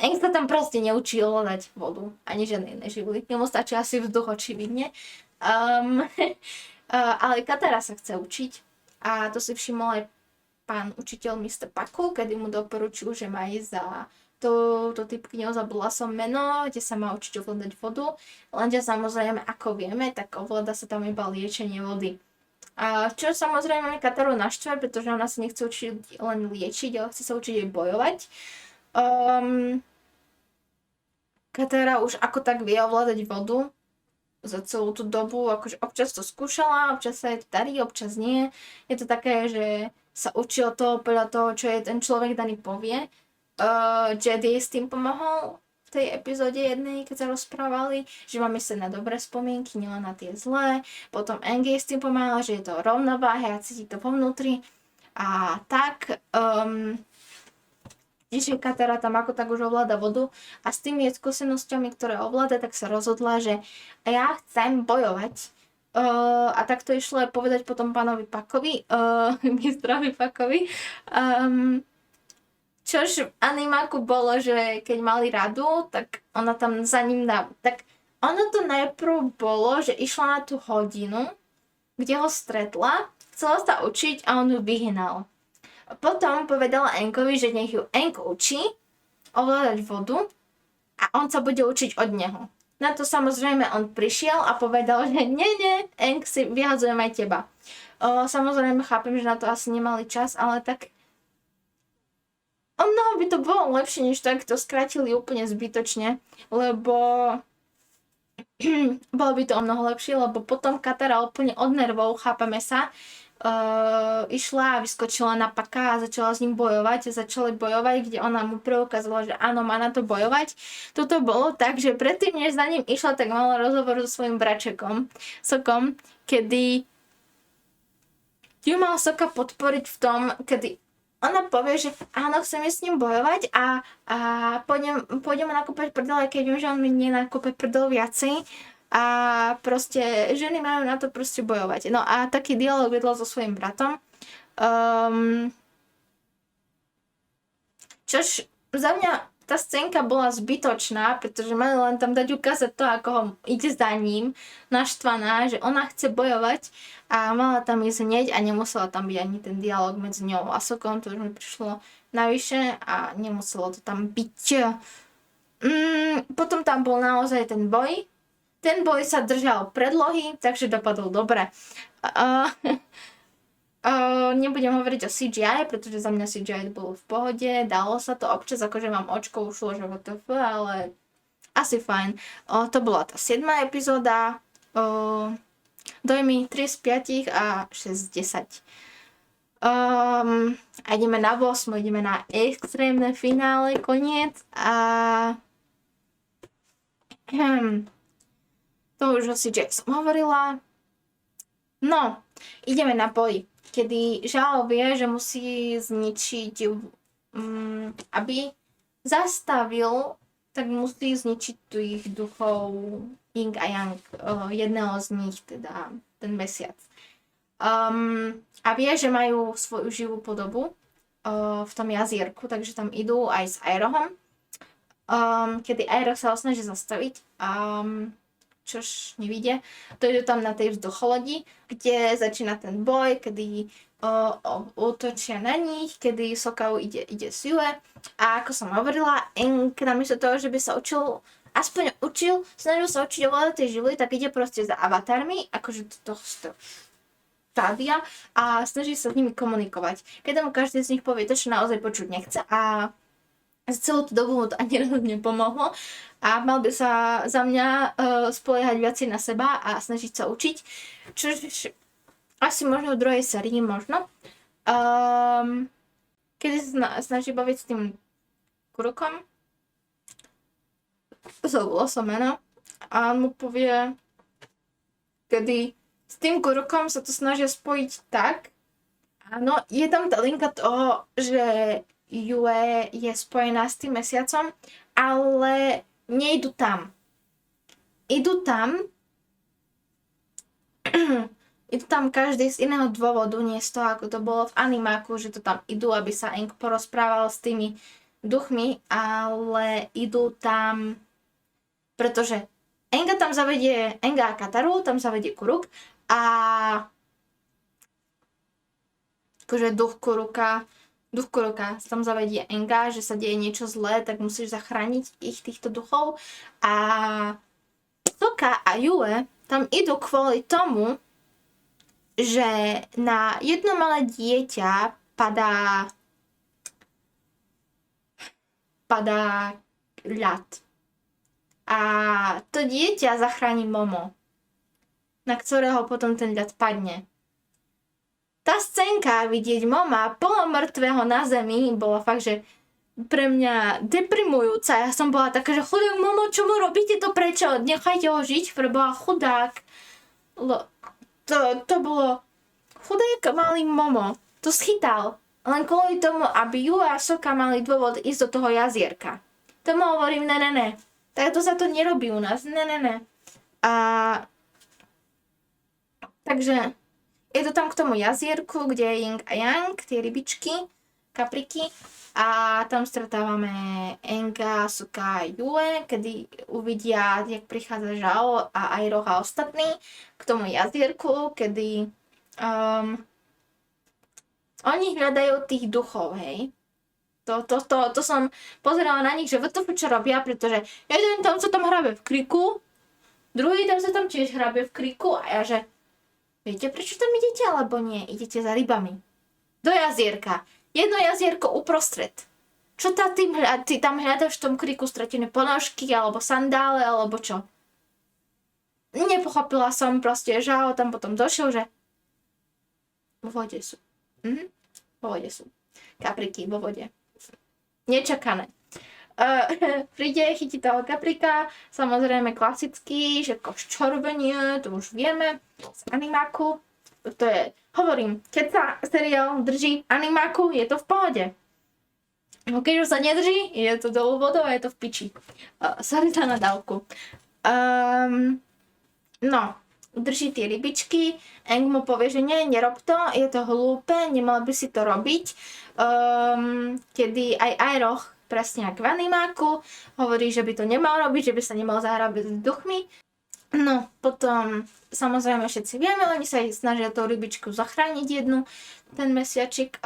Aang sa tam proste neučil ovládať vodu, ani žiadne iné živly. Jemu stačí asi vzduch, očividne. Ale Katara sa chce učiť a to si všimol aj pán učiteľ Mr. Paku, kedy mu doporučil, že má ísť za to typkyňou, zabudla som meno, kde sa má učiť ovládať vodu. Lenže samozrejme, ako vieme, tak ovláda sa tam iba liečenie vody. Čo samozrejme Kataru naštve, pretože ona sa nechce učiť len liečiť, ale chce sa učiť aj bojovať. Katara už ako tak vie ovládať vodu za celú tú dobu, akože občas to skúšala, občas sa jej to darí, občas nie. Je to také, že sa učí od toho podľa toho, čo je ten človek daný povie. Jedi s tým pomohol v tej epizóde jednej, keď sa rozprávali, že máme sa na dobré spomienky, nielen na tie zlé. Potom Aang s tým pomáhala, že je to rovnováha a cíti to vo vnútri. A tak... Čiže Katara tam ako tak už ovláda vodu a s tými skúsenosťami, ktoré ovláda, tak sa rozhodla, že ja chcem bojovať. A tak to išlo aj povedať potom pánovi Pakovi, mistrovi Pakovi. Čož v animáku bolo, že keď mali radu, tak ona tam za ním dá. Tak ono to najprv bolo, že išla na tú hodinu, kde ho stretla, chcela sa učiť a on ju vyhnal. Potom povedala Aangovi, že nech ju Aang učí ovládať vodu a on sa bude učiť od neho. Na to samozrejme on prišiel a povedal, že nie, Aang, si vyhadzujem aj teba. Samozrejme chápem, že na to asi nemali čas, ale tak o mnoho by to bolo lepšie, než tak to skrátili úplne zbytočne, lebo bolo by to o mnoho lepšie, lebo potom Katara úplne od nervov, chápame sa, išla a vyskočila na Paka a začala s ním bojovať. Začali bojovať, kde ona mu preukázala, že áno, má na to bojovať. Toto bolo tak, že predtým, než za ním išla, tak mala rozhovor so svojím bračekom, Sokom, kedy ju mal Soka podporiť v tom, kedy ona povie, že áno, chceme s ním bojovať a pôjdeme nakúpať prdel, aj keď viem, že on mi nenakúpe prdel viacej. A proste ženy majú na to proste bojovať. No a taký dialog vedla so svojím bratom. Čož za mňa tá scénka bola zbytočná, pretože mali len tam dať ukázať to, ako ho ide za ním, naštvaná, že ona chce bojovať a mala tam ísť hneď a nemusela tam byť ani ten dialog medzi ňou a Sokom, to už mi prišlo navyše a nemuselo to tam byť. Potom tam bol naozaj ten boj. Ten boj sa držal predlohy, takže dopadol dobre. Nebudem hovoriť o CGI, pretože za mňa CGI bolo v pohode, dalo sa to občas, akože mám očko ušlo, že WTF, ale asi fajn. To bola tá 7. epizóda, dojmy 3 z 5 a 6 z 10. A ideme na 8, ideme na extrémne finále, koniec a... To už o CGI som hovorila. No, ideme na boj, kedy Zhao vie, že musí zničiť, aby zastavil, tak musí zničiť tu ich duchov Yin a Yang, jedného z nich, teda ten mesiac. A vie, že majú svoju živú podobu v tom jazierku, takže tam idú aj s Irohom, kedy Iroh sa ho snaží zastaviť. Čož nevidie. To je tam na tej vzducholodi, kde začína ten boj, kedy útočia na nich, kedy Sokka ide z Yue. A ako som hovorila, Aang namiesto toho, že by sa snažil sa učiť ovládať tie živly, tak ide proste za avatarmi, akože to štádia a snaží sa s nimi komunikovať. Keď mu každý z nich povie to, čo naozaj počuť nechce a za celú tú dobu mu to ani raz nepomohlo a mal by sa za mňa spoliehať viacej na seba a snažiť sa učiť. Čož asi možno v druhej sérii, možno. Kedy sa snaží baviť s tým kurukom, zabudla som meno, a on mu povie, kedy s tým kurukom sa to snažia spojiť tak, áno, je tam tá linka toho, že Yue je spojená s tým mesiacom, ale nejdu tam. Idú tam každý z iného dôvodu, nie z toho, ako to bolo v animáku, že to tam idú, aby sa Aang porozprával s tými duchmi, ale idú tam, pretože Aanga tam zavedie, Aanga a Kataru tam zavedie Kuruk a akože duch Kuruka tam zavedie Aanga, že sa deje niečo zlé, tak musíš zachrániť ich týchto duchov a Sokka a Yue tam idú kvôli tomu, že na jedno malé dieťa padá ľad. A to dieťa zachráni Momo, na ktorého potom ten ľad padne. Tá scénka vidieť Moma polomrtvého na zemi bola fakt, že pre mňa deprimujúca. Ja som bola taká, že chudák Momo, čo mu robíte to prečo? Nechajte ho žiť, preboha, chudák. To bolo... Chudák malý Momo to schytal. Len kvôli tomu, aby Yue a Sokka mali dôvod ísť do toho jazierka. Tomu hovorím, ne. Tak to sa to nerobí u nás. Ne. A... Takže... Je to tam k tomu jazierku, kde je Yin a Yang, tie rybičky, kapriky. A tam stretávame Aanga, Sokka a Yue, kedy uvidia, jak prichádza Zhao a Iroh a ostatní k tomu jazierku, kedy oni hľadajú tých duchov, hej. To som pozerala na nich, že čo robia, pretože jeden tam sa tam hrabe v kriku, druhý tam sa tam tiež hrabe v kriku a ja že viete, prečo tam idete, alebo nie? Idete za rybami. Do jazierka. Jedno jazierko uprostred. Čo ty tam hľadaš v tom kriku stratené ponožky, alebo sandále, alebo čo? Nepochopila som proste, Zhao tam potom došiel, že vo vode sú. Vo vode sú. Kapriky vo vode. Nečakané. Príde, chytí toho kaprika, samozrejme klasický, že čorbenie, to už vieme, z animáku, to je, hovorím, keď sa seriál drží animáku, je to v pohode. No keď už sa nedrží, je to dolu vodou a je to v piči. Sorry za nadávku. No, drží tie rybičky, Aang mu povie, že nie, nerob to, je to hlúpe, nemal by si to robiť. Kedy aj Iroh presne ako v animáku, hovorí, že by to nemal robiť, že by sa nemal zahrávať s duchmi. No, potom, samozrejme všetci vieme, oni sa snažia tou rybičku zachrániť jednu, ten mesiačik,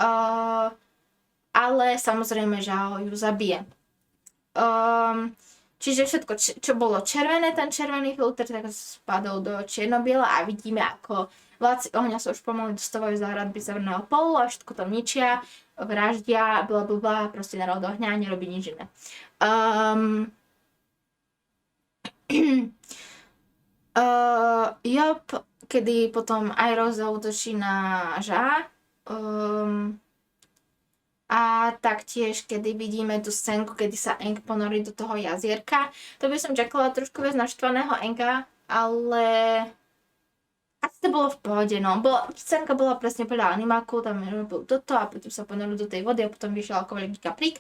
ale samozrejme, že ho ju zabije. Čiže všetko, čo bolo červené, ten červený filter, tak spadol do čierno-biela a vidíme, ako vládci ohňa sa už pomaly dostávajú za hradby Severného pólu a všetko tam ničia, vraždia, blablabla, proste národ ohňa, nerobí nič iné. Kedy potom Iroh zaútočí na Zha, a taktiež, kedy vidíme tú scénku, kedy sa Aang ponorí do toho jazierka. To by som čakala trošku viac naštvaného Aanga, ale asi to bolo v pohode, no. Scénka bola presne podľa animáku, tam robil toto a potom sa ponoril do tej vody a potom vyšiel ako veľký kaprík.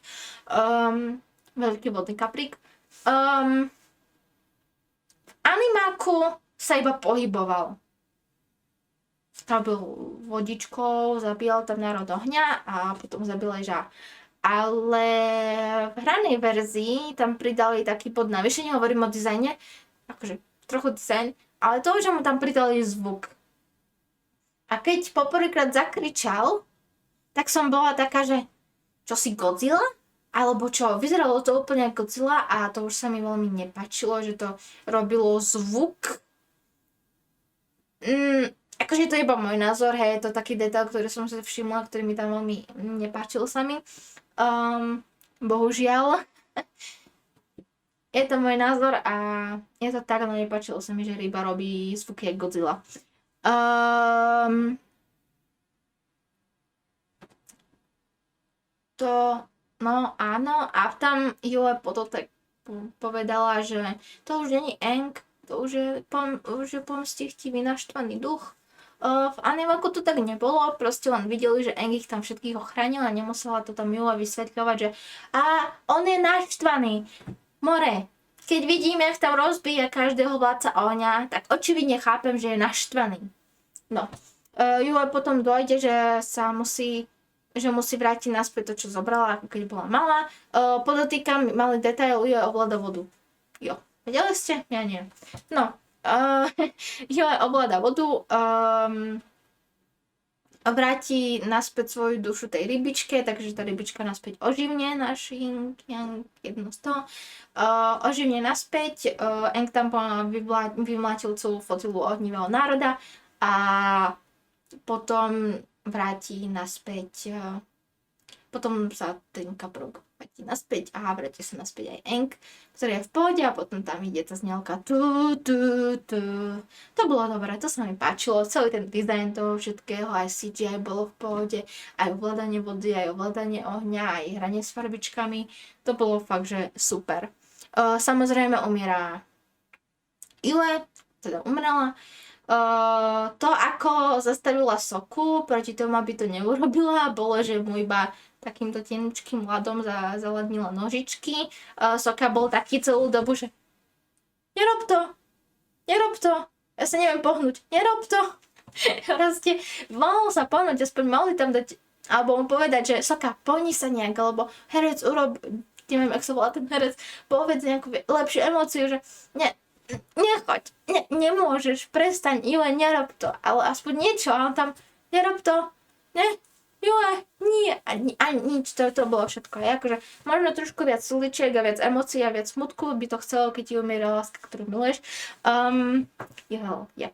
Veľký vodný kaprík. V animáku sa iba pohyboval. Robil vodičkou, zabíjal tam národ ohňa a potom zabil aj Zha. Ale v hranej verzii tam pridali taký podnavýšenie, hovorím o dizajne, akože trochu dizajn, ale to, že mu tam pridali zvuk. A keď poprvýkrát zakričal, tak som bola taká, že čo si Godzilla? Alebo čo, vyzeralo to úplne ako Godzilla a to už sa mi veľmi nepáčilo, že to robilo zvuk. Akože to je iba môj názor, hej, je to taký detail, ktorý som si všimla, ktorý mi tam veľmi nepáčil sa mi. Bohužiaľ. Je to môj názor a je to tak, no nepáčilo sa mi, že ryba robí zvuky jak Godzilla. No áno, a tam Jule potom tak povedala, že to už není Aang, to už je pomstichtivý naštvaný duch. V animáku to tak nebolo, proste len videli, že Aang ich tam všetkých ochránil a nemusela to tam Jule vysvetľovať, že on je naštvaný. More, keď vidíme, jak tam rozbíja každého vládca ohňa, tak očividne chápem, že je naštvaný. No, Jule potom dojde, že musí vrátiť naspäť to, čo zobrala, ako keď bola malá. Podotýkam, malý detail, Jule ovláda vodu. Jo, vedeli ste? Ja nie. No, Jule ovláda vodu, vráti naspäť svoju dušu tej rybičke, takže tá rybička naspäť oživne náš Yin Yang, jedno z toho. Oživne naspäť, Aang tam vymlátil celú flotilu ohnivého národa a potom vráti naspäť, potom sa ten kaprok vráti naspäť a vráti sa naspäť aj Aang, ktorý je v pohode a potom tam ide tá znelka tu. To bolo dobré, to sa mi páčilo, celý ten dizajn toho všetkého, aj CGI bolo v pohode, aj ovládanie vody, aj ovládanie ohňa, aj hranie s farbičkami, to bolo fakt, že super. Samozrejme umiera Ile, teda umrela. To, ako zastavila Soku, proti tomu, aby to neurobila, bolo, že mu iba takýmto tenučkým ľadom zaladnila nožičky. Soka bol taký celú dobu, že nerob to, ja sa neviem pohnúť, nerob to. Proste mohol sa pohnúť, aspoň mohli tam dať, alebo mu povedať, že Soka, pohni sa nejak, alebo herec urob, neviem, ak sa volá ten herec, povedz nejakú lepšiu emóciu, že nechoď, nemôžeš, prestaň, Jule, nerob to, ale aspoň niečo, ale tam, nerob to, Jule, nie, a nič, to bolo všetko, akože možno trošku viac súličiek a viac emócií a viac smutku by to chcelo, keď ti umiera láska, ktorú miluješ.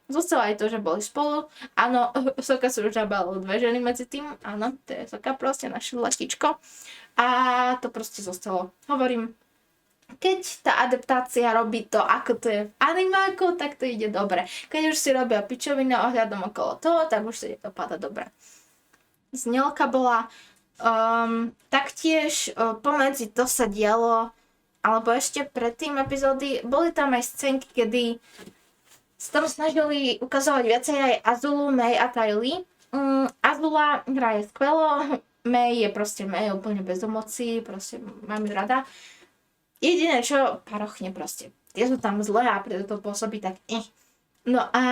Zostalo aj to, že boli spolu, áno, Soka sa už nabalo 2 ženy medzi tým, áno, to je Soka proste, naše letičko a to proste zostalo, hovorím, keď tá adaptácia robí to, ako to je v animáku, tak to ide dobre. Keď už si robia pičovinu ohľadom okolo toho, tak už si to páda dobre. Znelka bola taktiež pomedzi to sa dialo, alebo ešte predtým epizódy, boli tam aj scénky, kedy sa tam snažili ukazovať viacej aj Azulu, Mei a Ty Lee. Azula hraje skvelo, Mei je proste Mei úplne bez emócií, proste mám ju rada. Jediné čo, parochne proste. Tie sú tam zlé a preto to pôsobí tak No a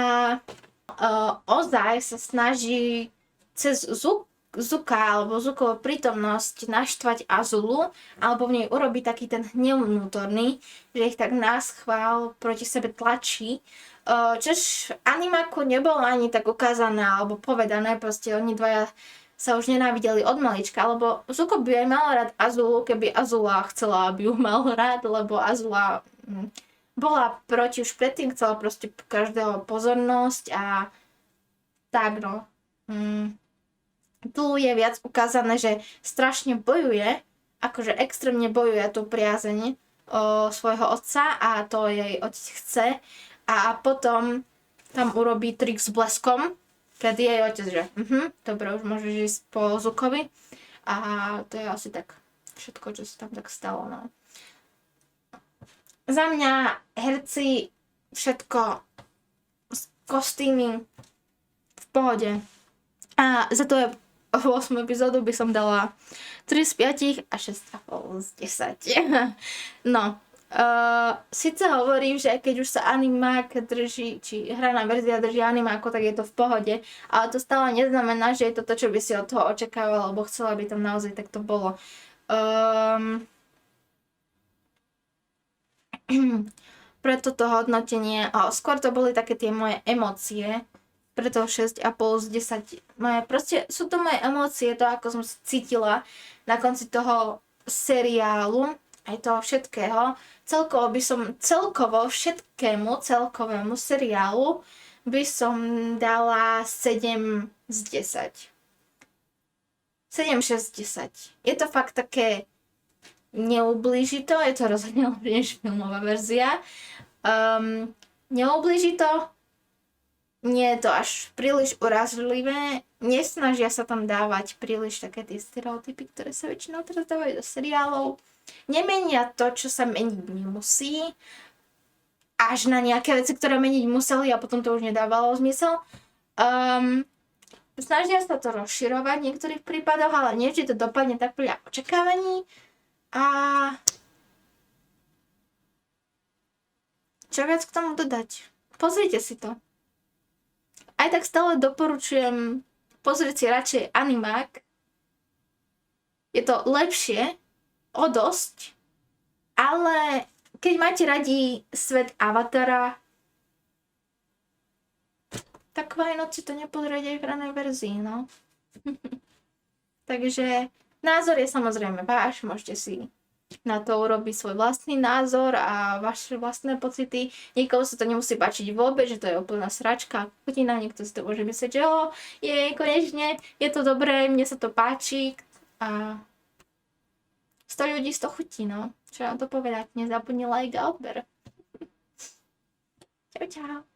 ozaj sa snaží cez Zuka alebo Zukovú prítomnosť naštvať Azulu alebo v nej urobiť taký ten hnev vnútorný, že ich tak náschvál proti sebe tlačí. Čož v animáku nebolo ani tak ukázané alebo povedané, proste oni dvaja sa už nenávideli od malička, lebo Zuko by aj mal rád Azulu, keby Azula chcela, aby ju mal rád, lebo Azula bola proti už predtým, chcela proste každého pozornosť a tak no. Tu je viac ukázané, že strašne bojuje, akože extrémne bojuje tú priazeň svojho otca a to jej otec chce a potom tam urobí trik s bleskom, kedy jej otec, že dobre, už môžeš ísť po Zukovi. A to je asi tak všetko, čo sa tam tak stalo. No. Za mňa herci, všetko, kostýmy v pohode. A za to je 8 epizódu by som dala 3 z 5 a 6,5 z 10. No. Sice hovorím, že keď už sa animák drží, či hraná verzia drží animáku, tak je to v pohode, ale to stále neznamená, že je to to, čo by si od toho očakával, alebo chcela by tam naozaj tak to bolo. Preto to hodnotenie, skôr to boli také tie moje emócie, preto 6,5 z 10. Proste sú to moje emócie, to ako som sa cítila na konci toho seriálu, aj toho všetkého. Celkovému seriálu by som dala 7 z 10. 7, 6, 10. Je to fakt také neublíži to, je to rozhodne lepšie než filmová verzia. Neublíži to, nie je to až príliš urazlivé, nesnažia sa tam dávať príliš také tie stereotypy, ktoré sa väčšinou teraz dávajú do seriálov. Nemenia to, čo sa meniť nemusí, až na nejaké veci, ktoré meniť museli a potom to už nedávalo zmysel. Snažia sa to rozširovať v niektorých prípadoch, ale nie, či to dopadne tak podľa očakávaní. A čo viac k tomu dodať? Pozrite si to. Aj tak stále doporučujem pozrieť si radšej animák. Je to lepšie, o dosť, ale keď máte radi svet Avatara, tak why not si to nepozrieť aj v ranej verzii, no. Takže názor je samozrejme váš, môžete si na to urobiť svoj vlastný názor a vaše vlastné pocity. Niekomu sa to nemusí páčiť vôbec, že to je úplná sračka, chutina, niekto si to môže myslieť, že konečne, je to dobré, mne sa to páči a 100 ľudí 100 chutí, no. Čo vám to povedať, nezabudni like a odber. Čau, čau.